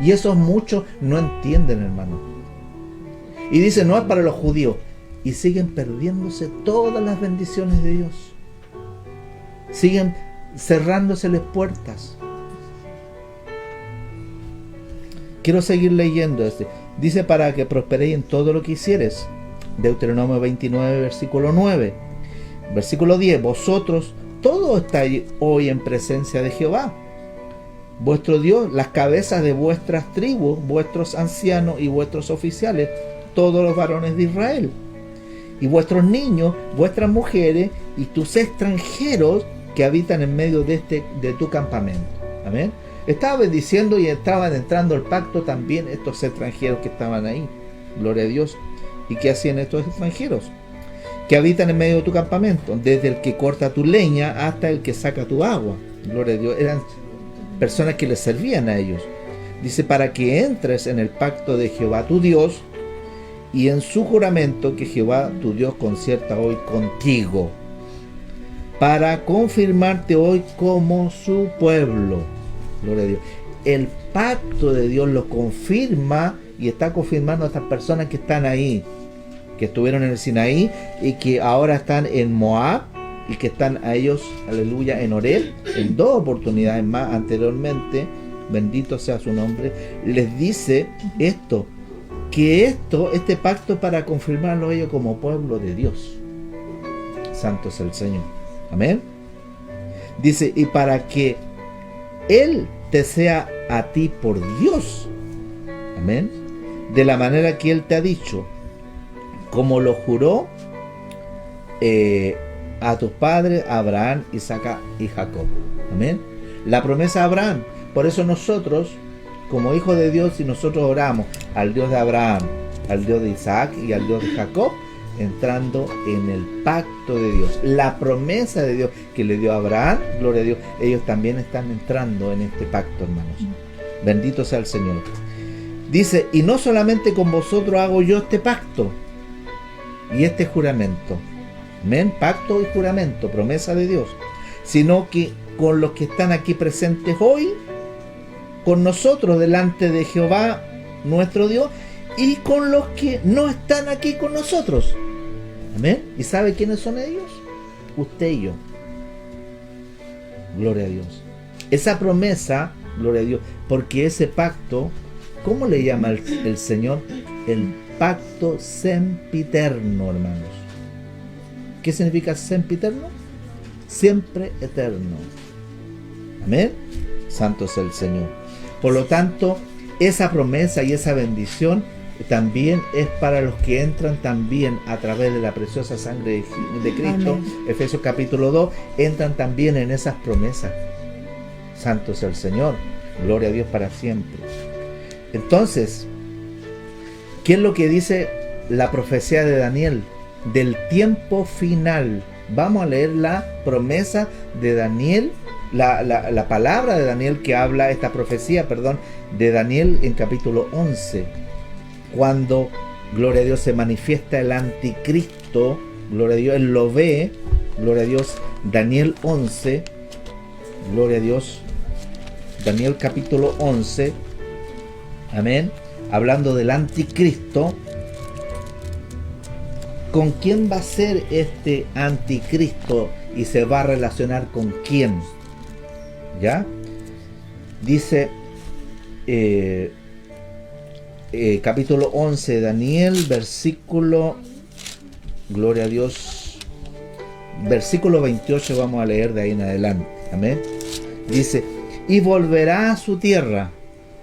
Y eso muchos no entienden, hermano. Y dicen, no es para los judíos. Y siguen perdiéndose todas las bendiciones de Dios. Siguen cerrándoseles puertas. Quiero seguir leyendo este. Dice, para que prosperéis en todo lo que hicieres. Deuteronomio 29, versículo 9. Versículo 10. Vosotros todos estáis hoy en presencia de Jehová, vuestro Dios, las cabezas de vuestras tribus, vuestros ancianos y vuestros oficiales, todos los varones de Israel, y vuestros niños, vuestras mujeres y tus extranjeros que habitan en medio de tu campamento. Amén. Estaba bendiciendo y estaban entrando al pacto también estos extranjeros que estaban ahí. Gloria a Dios. ¿Y qué hacían estos extranjeros? Que habitan en medio de tu campamento, desde el que corta tu leña hasta el que saca tu agua. Gloria a Dios. Eran personas que les servían a ellos. Dice, para que entres en el pacto de Jehová tu Dios y en su juramento que Jehová tu Dios concierta hoy contigo, para confirmarte hoy como su pueblo. Gloria a Dios. El pacto de Dios lo confirma y está confirmando a estas personas que están ahí, que estuvieron en el Sinaí y que ahora están en Moab y que están a ellos, aleluya, en Oreb, en 2 oportunidades más anteriormente, bendito sea su nombre, les dice esto, que este pacto para confirmarlo ellos como pueblo de Dios. Santo es el Señor. Amén. Dice, y para que Él te sea a ti por Dios. Amén. De la manera que Él te ha dicho, como lo juró a tus padres, Abraham, Isaac y Jacob. Amén. La promesa a Abraham. Por eso nosotros, como hijos de Dios, si nosotros oramos al Dios de Abraham, al Dios de Isaac y al Dios de Jacob, entrando en el pacto de Dios, la promesa de Dios que le dio a Abraham, gloria a Dios, ellos también están entrando en este pacto, hermanos. Bendito sea el Señor. Dice, y no solamente con vosotros hago yo este pacto y este juramento. Amén, pacto y juramento, promesa de Dios, sino que con los que están aquí presentes hoy, con nosotros delante de Jehová nuestro Dios, y con los que no están aquí con nosotros. Amén. ¿Y sabe quiénes son ellos? Usted y yo. Gloria a Dios. Esa promesa, gloria a Dios, porque ese pacto, ¿cómo le llama el Señor? El pacto sempiterno, hermanos. ¿Qué significa sempiterno? Siempre eterno. Amén. Santo es el Señor. Por lo tanto, esa promesa y esa bendición también es para los que entran también a través de la preciosa sangre de Cristo. Amén. Efesios capítulo 2, entran también en esas promesas. Santo es el Señor. Gloria a Dios para siempre. Entonces, ¿qué es lo que dice la profecía de Daniel? Del tiempo final. Vamos a leer la promesa de Daniel, la palabra de Daniel que habla, esta profecía, perdón, de Daniel en capítulo 11. Cuando, gloria a Dios, se manifiesta el anticristo, gloria a Dios, él lo ve, gloria a Dios, Daniel 11, gloria a Dios, Daniel capítulo 11, amén, hablando del anticristo. ¿Con quién va a ser este anticristo y se va a relacionar con quién? ¿Ya? Dice capítulo 11 de Daniel, versículo, gloria a Dios, versículo 28 vamos a leer de ahí en adelante. Amén. Dice, y volverá a su tierra.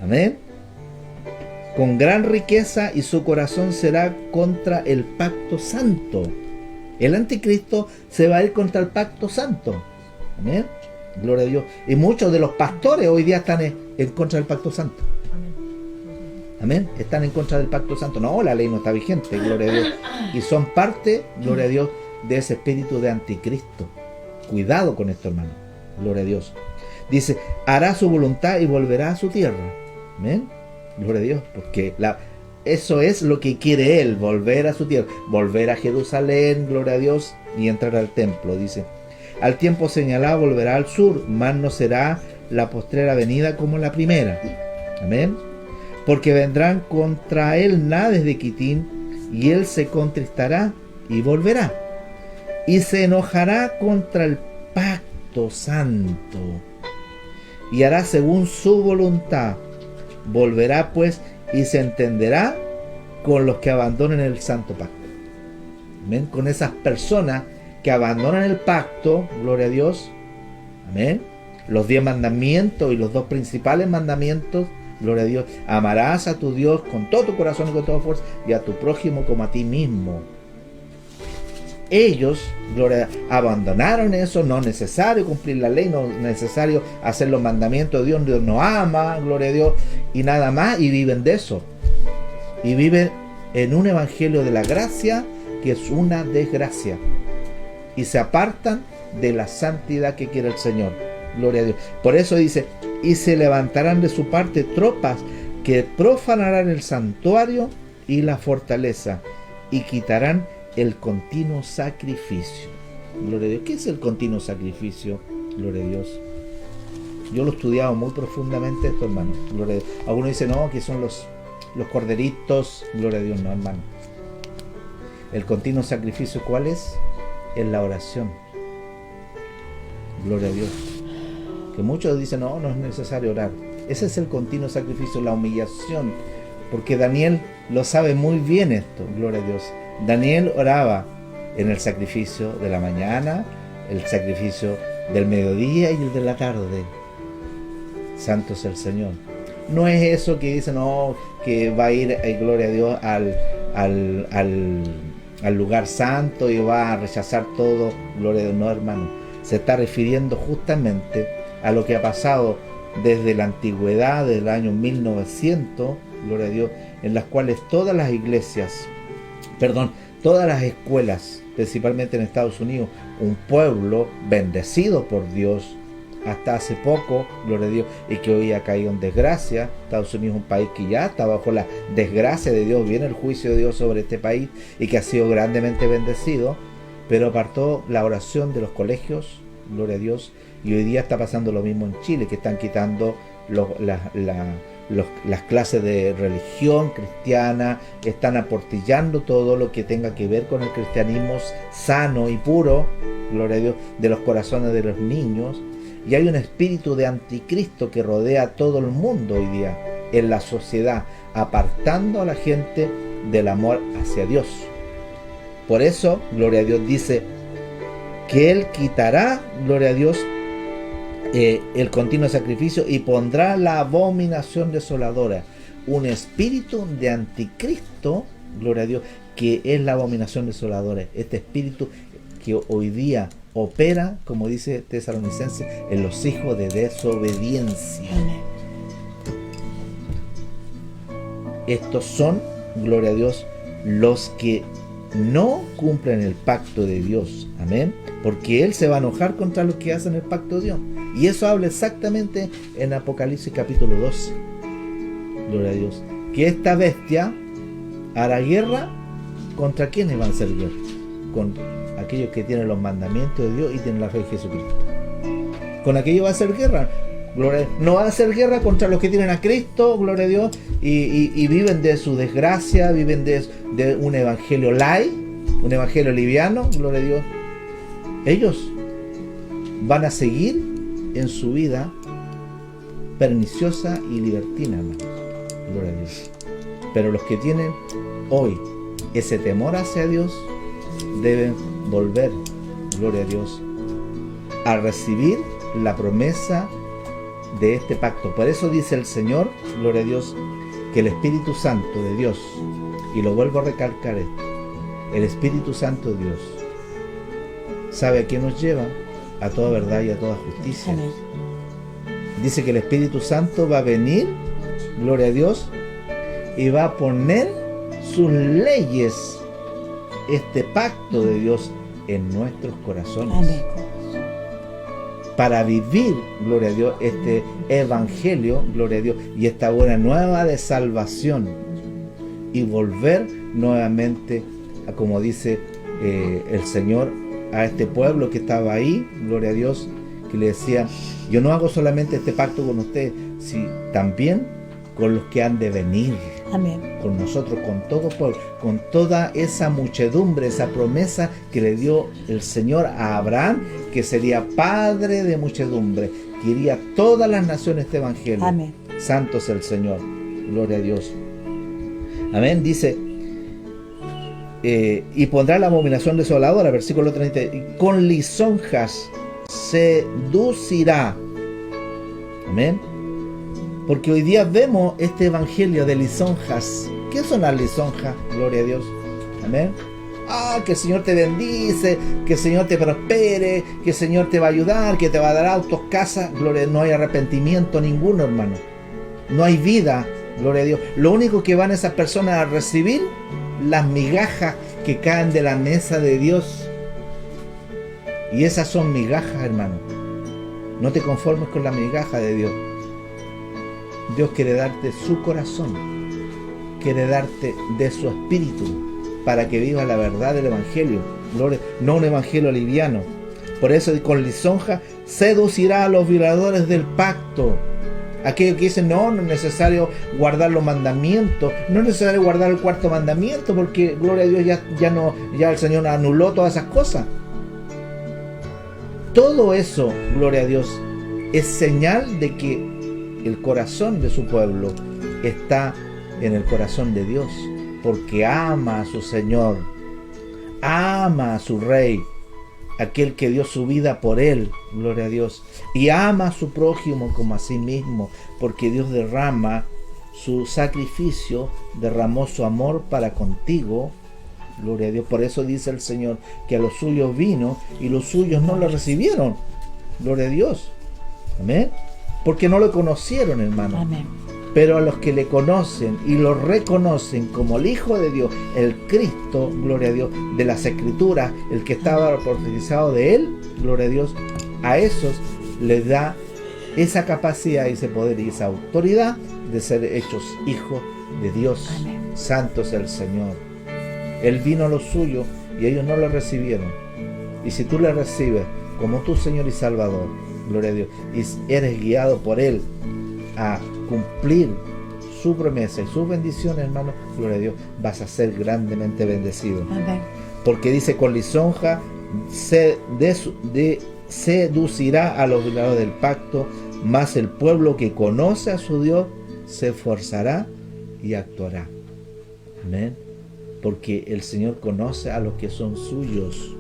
Amén. Con gran riqueza, y su corazón será contra el pacto santo. El anticristo se va a ir contra el pacto santo. Amén. Gloria a Dios. Y muchos de los pastores hoy día están en contra del pacto santo. Amén. Están en contra del pacto santo. No, la ley no está vigente, gloria a Dios. Y son parte, gloria a Dios, de ese espíritu de anticristo. Cuidado con esto, hermano. Gloria a Dios. Dice, hará su voluntad y volverá a su tierra. Amén. Gloria a Dios, porque eso es lo que quiere él, volver a su tierra, volver a Jerusalén, gloria a Dios, y entrar al templo. Dice, al tiempo señalado volverá al sur, mas no será la postrera venida como la primera. Amén. Porque vendrán contra él naves de Quitín, y él se contristará y volverá, y se enojará contra el pacto santo, y hará según su voluntad. Volverá pues y se entenderá con los que abandonen el santo pacto. Amén. Con esas personas que abandonan el pacto, gloria a Dios. Amén. Los 10 mandamientos y los 2 principales mandamientos, gloria a Dios. Amarás a tu Dios con todo tu corazón y con toda fuerza, y a tu prójimo como a ti mismo. Ellos, gloria, abandonaron eso. No es necesario cumplir la ley, no es necesario hacer los mandamientos de Dios. Dios nos ama, gloria a Dios, y nada más, y viven de eso. Y viven en un evangelio de la gracia que es una desgracia. Y se apartan de la santidad que quiere el Señor. Gloria a Dios. Por eso dice, y se levantarán de su parte tropas que profanarán el santuario y la fortaleza, y quitarán el continuo sacrificio. Gloria a Dios. ¿Qué es el continuo sacrificio? Gloria a Dios. Yo lo he estudiado muy profundamente esto, hermano. Gloria a Dios. Algunos dicen, no, que son los corderitos. Gloria a Dios, no, hermano. El continuo sacrificio, ¿cuál es? Es la oración. Gloria a Dios. Que muchos dicen, no es necesario orar. Ese es el continuo sacrificio, la humillación. Porque Daniel lo sabe muy bien esto. Gloria a Dios. Daniel oraba en el sacrificio de la mañana, el sacrificio del mediodía y el de la tarde. Santo es el Señor. No es eso que dice, no, que va a ir, gloria a Dios, al lugar santo y va a rechazar todo. Gloria a Dios. No, hermano. Se está refiriendo justamente a lo que ha pasado desde la antigüedad, del año 1900, gloria a Dios, en las cuales todas las iglesias, todas las escuelas, principalmente en Estados Unidos, un pueblo bendecido por Dios hasta hace poco, gloria a Dios, y que hoy ha caído en desgracia. Estados Unidos es un país que ya está bajo la desgracia de Dios, viene el juicio de Dios sobre este país y que ha sido grandemente bendecido, pero apartó la oración de los colegios, gloria a Dios, y hoy día está pasando lo mismo en Chile, que están quitando las clases de religión cristiana, están aportillando todo lo que tenga que ver con el cristianismo sano y puro, gloria a Dios, de los corazones de los niños. Y hay un espíritu de anticristo que rodea a todo el mundo hoy día en la sociedad, apartando a la gente del amor hacia Dios. Por eso, gloria a Dios, dice que Él quitará, gloria a Dios, el continuo sacrificio y pondrá la abominación desoladora. Un espíritu de anticristo, gloria a Dios, que es la abominación desoladora. Este espíritu que hoy día opera, como dice Tesalonicenses, en los hijos de desobediencia. Amén. Estos son, gloria a Dios, los que no cumplen el pacto de Dios. Amén. Porque Él se va a enojar contra los que hacen el pacto de Dios. Y eso habla exactamente en Apocalipsis capítulo 12. Gloria a Dios. Que esta bestia hará guerra. ¿Contra quiénes van a hacer guerra? Con aquellos que tienen los mandamientos de Dios y tienen la fe en Jesucristo. Con aquellos va a hacer guerra. Gloria, no va a hacer guerra contra los que tienen a Cristo, gloria a Dios, y viven de su desgracia, viven de un evangelio light, un evangelio liviano, gloria a Dios. Ellos van a seguir en su vida perniciosa y libertina, hermano. Gloria a Dios. Pero los que tienen hoy ese temor hacia Dios deben volver, gloria a Dios, a recibir la promesa de este pacto. Por eso dice el Señor, gloria a Dios, que el Espíritu Santo de Dios, y lo vuelvo a recalcar esto, el Espíritu Santo de Dios sabe a quién nos lleva, a toda verdad y a toda justicia. Amén. Dice que el Espíritu Santo va a venir, gloria a Dios, y va a poner sus leyes, este pacto de Dios en nuestros corazones. Amén. Para vivir, gloria a Dios, este evangelio, gloria a Dios, y esta buena nueva de salvación, y volver nuevamente a, como dice el Señor, a este pueblo que estaba ahí, gloria a Dios, que le decía: yo no hago solamente este pacto con ustedes, sino también con los que han de venir. Amén. Con nosotros, con todo pueblo, con toda esa muchedumbre, esa promesa que le dio el Señor a Abraham, que sería padre de muchedumbre, que iría a todas las naciones este evangelio. Amén. Santo es el Señor, gloria a Dios. Amén. Dice, y pondrá la abominación desoladora, versículo 30, y con lisonjas seducirá. Amén. Porque hoy día vemos este evangelio de lisonjas. ¿Qué son las lisonjas? Gloria a Dios. Amén. Que el Señor te bendice, que el Señor te prospere, que el Señor te va a ayudar, que te va a dar autos, casas. Gloria, no hay arrepentimiento ninguno, hermano. No hay vida, gloria a Dios. Lo único que van esas personas a recibir, las migajas que caen de la mesa de Dios. Y esas son migajas, hermano. No te conformes con la migaja de Dios. Dios quiere darte su corazón, quiere darte de su espíritu, para que vivas la verdad del evangelio, no un evangelio liviano. Por eso, con lisonja seducirá a los violadores del pacto. Aquellos que dicen: no es necesario guardar los mandamientos, no es necesario guardar el cuarto mandamiento, porque gloria a Dios ya el Señor anuló todas esas cosas. Todo eso, gloria a Dios, es señal de que el corazón de su pueblo está en el corazón de Dios, porque ama a su Señor, ama a su Rey, aquel que dio su vida por él, gloria a Dios, y ama a su prójimo como a sí mismo, porque Dios derrama su sacrificio, derramó su amor para contigo, gloria a Dios. Por eso dice el Señor que a los suyos vino y los suyos no lo recibieron, gloria a Dios. Amén. Porque no lo conocieron, hermano. Amén. Pero a los que le conocen y lo reconocen como el Hijo de Dios, el Cristo, gloria a Dios, de las Escrituras, el que estaba profetizado de él, gloria a Dios, a esos les da esa capacidad y ese poder y esa autoridad de ser hechos hijos de Dios. Amén. Santo es el Señor. Él vino a lo suyo y ellos no lo recibieron. Y si tú le recibes como tu Señor y Salvador, gloria a Dios, y eres guiado por Él a cumplir su promesa y sus bendiciones, hermano, gloria a Dios, vas a ser grandemente bendecido. Amén. Porque dice, con lisonja seducirá a los violadores del pacto, mas el pueblo que conoce a su Dios se esforzará y actuará. Amén. Porque el Señor conoce a los que son suyos,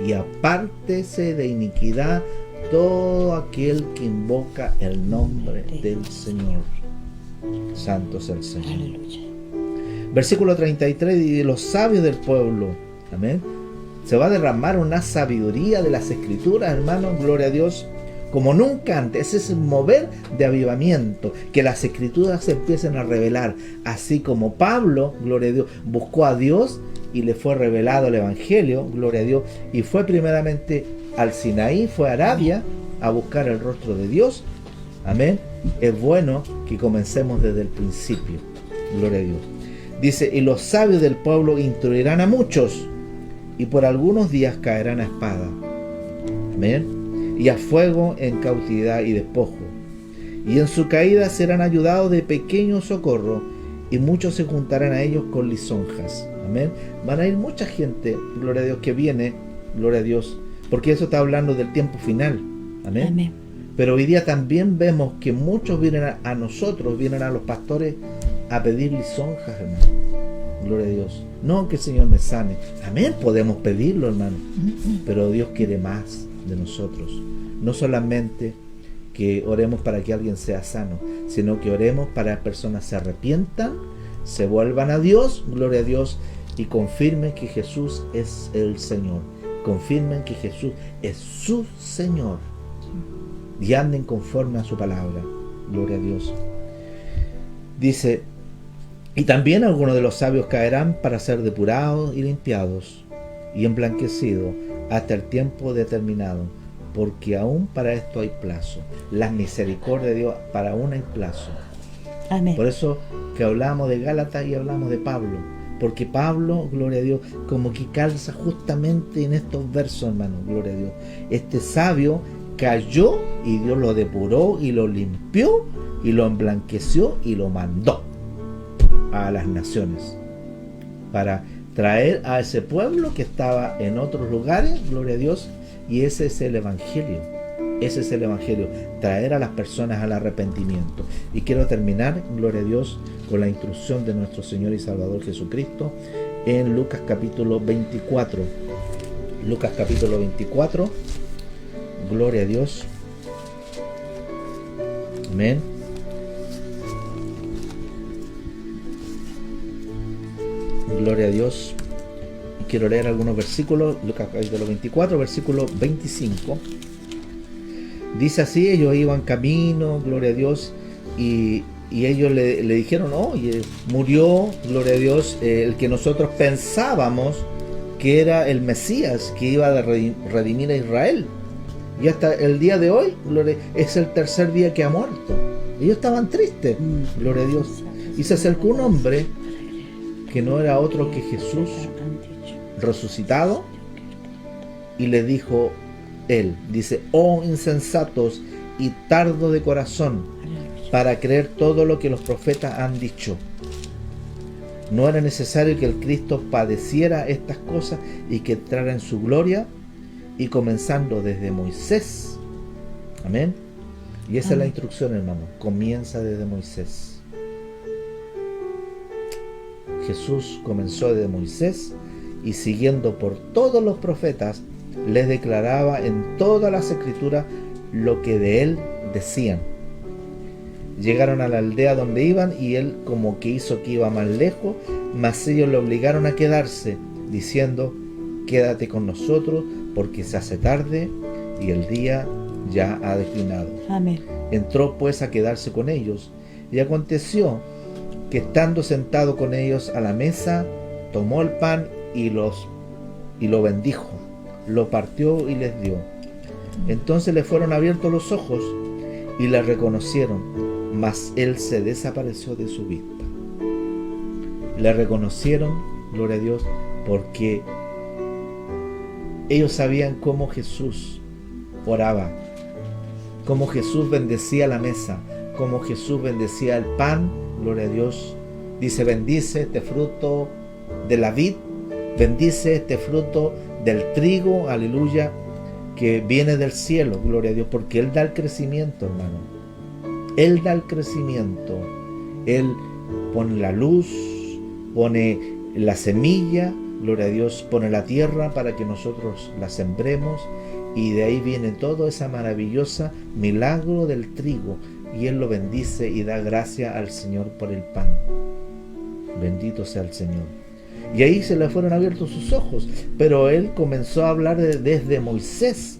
y apártese de iniquidad todo aquel que invoca el nombre del Señor. Santo es el Señor. Aleluya. Versículo 33, y los sabios del pueblo, amén, se va a derramar una sabiduría de las Escrituras, hermano, gloria a Dios, como nunca antes. Ese es un mover de avivamiento, que las Escrituras se empiecen a revelar, así como Pablo, gloria a Dios, buscó a Dios y le fue revelado el Evangelio, gloria a Dios, y fue primeramente al Sinaí, fue a Arabia a buscar el rostro de Dios. Amén. Es bueno que comencemos desde el principio, gloria a Dios. Dice, y los sabios del pueblo instruirán a muchos, y por algunos días caerán a espada, amén, y a fuego en cautividad y despojo, y en su caída serán ayudados de pequeño socorro, y muchos se juntarán a ellos con lisonjas. Amén. Van a ir mucha gente, gloria a Dios, que viene, gloria a Dios, porque eso está hablando del tiempo final. Amén. Amén. Pero hoy día también vemos que muchos vienen a nosotros, vienen a los pastores a pedir lisonjas, hermano. Gloria a Dios. No que el Señor me sane. Amén, podemos pedirlo, hermano. Pero Dios quiere más de nosotros. No solamente que oremos para que alguien sea sano, sino que oremos para que personas se arrepientan, se vuelvan a Dios, gloria a Dios, y confirmen que Jesús es el Señor. Confirmen que Jesús es su Señor. Y anden conforme a su palabra. Gloria a Dios. Dice, y también algunos de los sabios caerán para ser depurados y limpiados y emblanquecidos hasta el tiempo determinado, porque aún para esto hay plazo. La misericordia de Dios para aún hay plazo. Amén. Por eso que hablamos de Gálatas y hablamos de Pablo, porque Pablo, gloria a Dios, como que calza justamente en estos versos, hermano, gloria a Dios. Este sabio cayó y Dios lo depuró y lo limpió y lo emblanqueció y lo mandó a las naciones para traer a ese pueblo que estaba en otros lugares, gloria a Dios, y ese es el Evangelio. Ese es el Evangelio, traer a las personas al arrepentimiento. Y quiero terminar, gloria a Dios, con la instrucción de nuestro Señor y Salvador Jesucristo en Lucas capítulo 24. Lucas capítulo 24. Gloria a Dios. Amén. Gloria a Dios. Y quiero leer algunos versículos. Lucas capítulo 24, versículo 25. Dice así, ellos iban camino, gloria a Dios, y ellos le dijeron, oye, murió, gloria a Dios, el que nosotros pensábamos que era el Mesías, que iba a redimir a Israel. Y hasta el día de hoy, gloria, es el tercer día que ha muerto. Ellos estaban tristes, gloria a Dios. Y se acercó un hombre que no era otro que Jesús resucitado, y le dijo él, dice, oh insensatos y tardo de corazón para creer todo lo que los profetas han dicho. ¿No era necesario que el Cristo padeciera estas cosas y que entrara en su gloria? Y comenzando desde Moisés. Amén. Y esa es la instrucción, hermano. Comienza desde Moisés. Jesús comenzó desde Moisés y siguiendo por todos los profetas les declaraba en todas las escrituras lo que de él decían. Llegaron a la aldea donde iban y él como que hizo que iba más lejos, mas ellos le obligaron a quedarse, diciendo, quédate con nosotros porque se hace tarde y el día ya ha declinado. Amén. Entró pues a quedarse con ellos Y aconteció que estando sentado con ellos a la mesa, tomó el pan y lo bendijo, lo partió y les dio. Entonces le fueron abiertos los ojos y le reconocieron, mas él se desapareció de su vista. Le reconocieron, gloria a Dios, porque ellos sabían cómo Jesús oraba, cómo Jesús bendecía la mesa, cómo Jesús bendecía el pan, gloria a Dios. Dice, bendice este fruto de la vid, bendice este fruto del trigo, aleluya, que viene del cielo, gloria a Dios, porque Él da el crecimiento, hermano. Él da el crecimiento. Él pone la luz, pone la semilla, gloria a Dios, pone la tierra para que nosotros la sembremos, y de ahí viene todo ese maravilloso milagro del trigo, y Él lo bendice y da gracia al Señor por el pan. Bendito sea el Señor. Y ahí se le fueron abiertos sus ojos, pero Él comenzó a hablar desde Moisés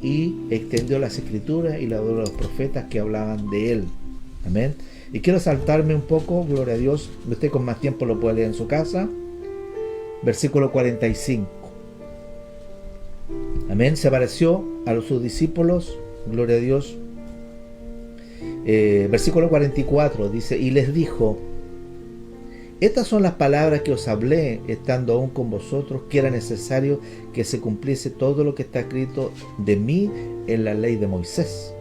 y extendió las escrituras y la de los profetas que hablaban de Él. Amén. Y quiero saltarme un poco, gloria a Dios, usted con más tiempo lo puede leer en su casa. Versículo 45. Amén. Se apareció a sus discípulos, gloria a Dios. Versículo 44 dice, y les dijo, estas son las palabras que os hablé estando aún con vosotros, que era necesario que se cumpliese todo lo que está escrito de mí en la ley de Moisés,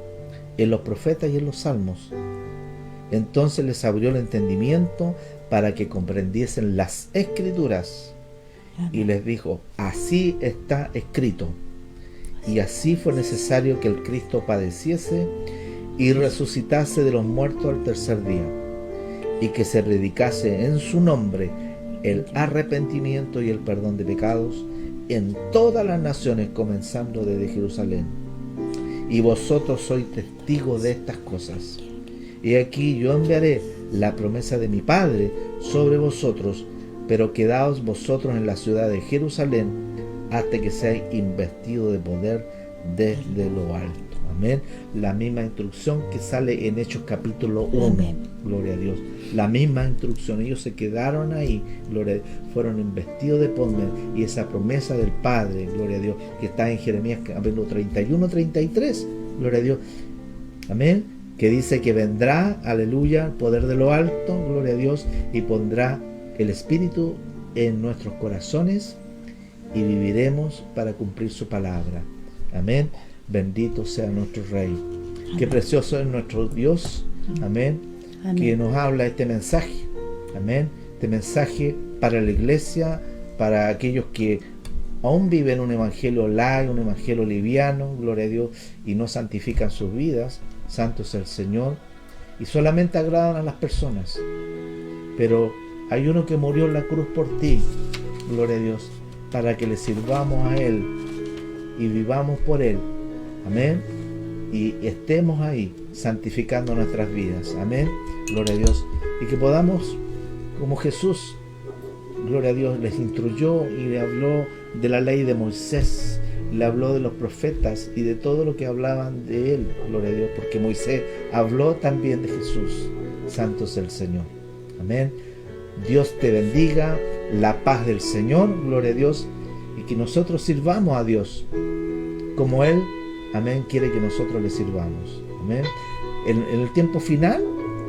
en los profetas y en los salmos. Entonces les abrió el entendimiento para que comprendiesen las escrituras. Y les dijo, así está escrito. Y así fue necesario que el Cristo padeciese y resucitase de los muertos al tercer día, y que se predicase en su nombre el arrepentimiento y el perdón de pecados en todas las naciones, comenzando desde Jerusalén. Y vosotros sois testigos de estas cosas. Y aquí yo enviaré la promesa de mi Padre sobre vosotros, pero quedaos vosotros en la ciudad de Jerusalén hasta que seáis investidos de poder desde lo alto. Amén. La misma instrucción que sale en Hechos capítulo 1. Amén. Gloria a Dios. La misma instrucción. Ellos se quedaron ahí. Gloria a Dios. Fueron investidos de poder. Y esa promesa del Padre, gloria a Dios, que está en Jeremías capítulo 31, 33. Gloria a Dios. Amén. Que dice que vendrá, aleluya, el poder de lo alto, gloria a Dios, y pondrá el Espíritu en nuestros corazones y viviremos para cumplir su palabra. Amén. Bendito sea nuestro Rey. Amén. Qué precioso es nuestro Dios. Amén. Amén. Que nos habla este mensaje. Amén. Este mensaje para la iglesia, para aquellos que aún viven un evangelio light, un evangelio liviano, gloria a Dios, y no santifican sus vidas. Santo es el Señor. Y solamente agradan a las personas. Pero hay uno que murió en la cruz por ti, gloria a Dios, para que le sirvamos a Él y vivamos por Él. Amén. Y estemos ahí santificando nuestras vidas. Amén. Gloria a Dios. Y que podamos, como Jesús, gloria a Dios, les instruyó y le habló de la ley de Moisés, le habló de los profetas y de todo lo que hablaban de Él. Gloria a Dios. Porque Moisés habló también de Jesús. Santo es el Señor. Amén. Dios te bendiga. La paz del Señor. Gloria a Dios. Y que nosotros sirvamos a Dios como Él, amén, quiere que nosotros le sirvamos. Amén. En el tiempo final,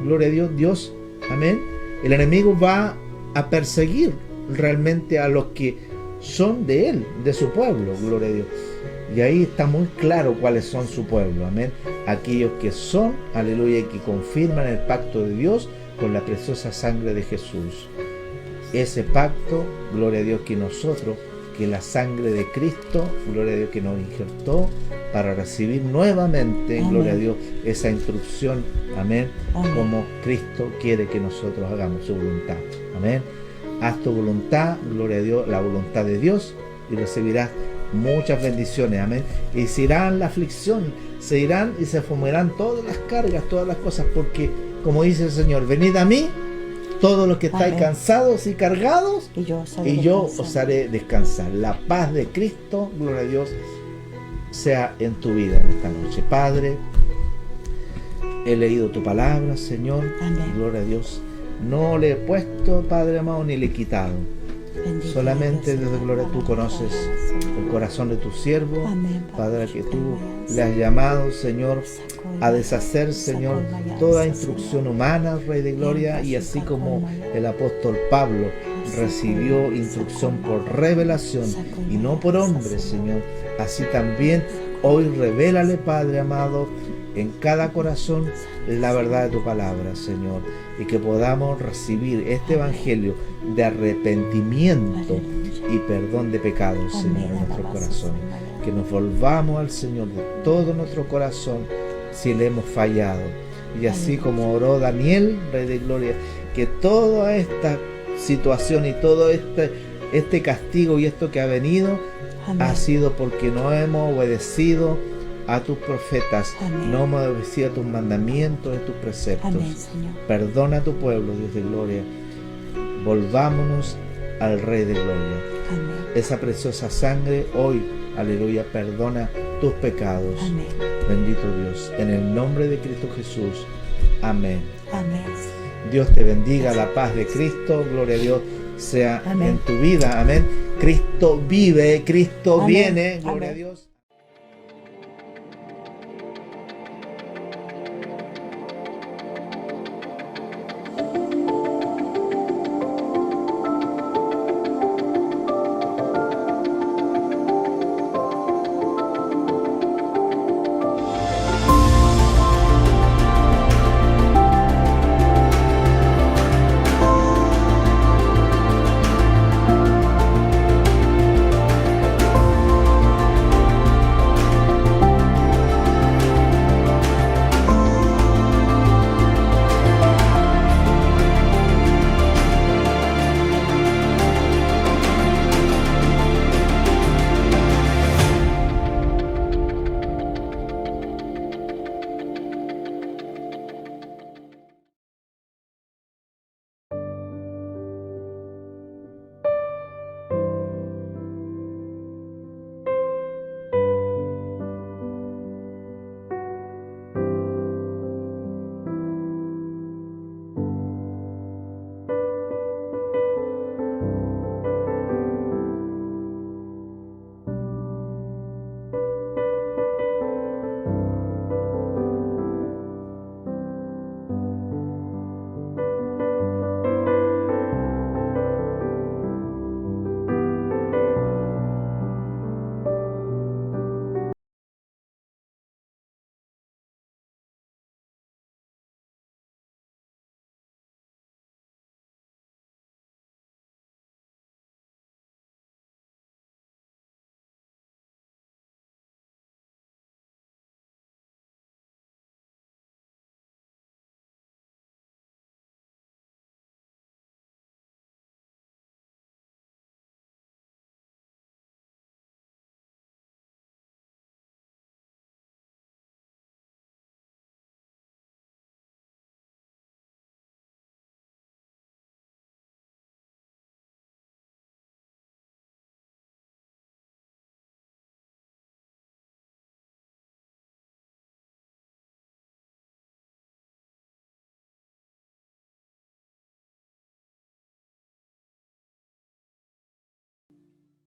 gloria a Dios, Dios, amén, el enemigo va a perseguir realmente a los que son de Él, de su pueblo, gloria a Dios. Y ahí está muy claro cuáles son su pueblo, amén. Aquellos que son, aleluya, y que confirman el pacto de Dios con la preciosa sangre de Jesús. Ese pacto, gloria a Dios, que nosotros, que la sangre de Cristo, gloria a Dios, que nos injertó para recibir nuevamente, amén, gloria a Dios, esa instrucción, amén, amén, como Cristo quiere que nosotros hagamos su voluntad. Amén. Haz tu voluntad, gloria a Dios, la voluntad de Dios, y recibirás muchas bendiciones. Amén. Y se irán la aflicción, se irán y se fumarán todas las cargas, todas las cosas, porque como dice el Señor, venid a mí todos los que estáis cansados y cargados, y yo os haré descansar. La paz de Cristo, gloria a Dios, sea en tu vida en esta noche. Padre, he leído tu palabra, Señor. Amén. Gloria a Dios. No le he puesto, Padre amado, ni le he quitado. Bendito Solamente, Dios, Dios, gloria, tú conoces el corazón de tu siervo, Amén, Padre, que tú le has llamado, Señor, a deshacer, Señor, toda instrucción humana, Rey de Gloria, y así como el apóstol Pablo recibió instrucción por revelación y no por hombre, Señor, así también hoy revélale, Padre amado, en cada corazón la verdad de tu palabra, Señor, y que podamos recibir este evangelio de arrepentimiento y perdón de pecados, Señor, en nuestros corazones. Que nos volvamos al Señor de todo nuestro corazón si le hemos fallado. Y así como oró Daniel, Rey de Gloria, que toda esta situación y todo este castigo y esto que ha venido ha sido porque no hemos obedecido a tus profetas, no hemos obedecido a tus mandamientos y tus preceptos. Amén, Señor. Perdona a tu pueblo, Dios de Gloria. Volvámonos al Rey de Gloria. Amén. Esa preciosa sangre hoy, aleluya, perdona tus pecados. Amén. Bendito Dios, en el nombre de Cristo Jesús. Amén. Amén. Dios te bendiga, la paz de Cristo, gloria a Dios, sea Amén. en tu vida. Amén. Cristo vive, Cristo Amén. viene, gloria Amén. a Dios.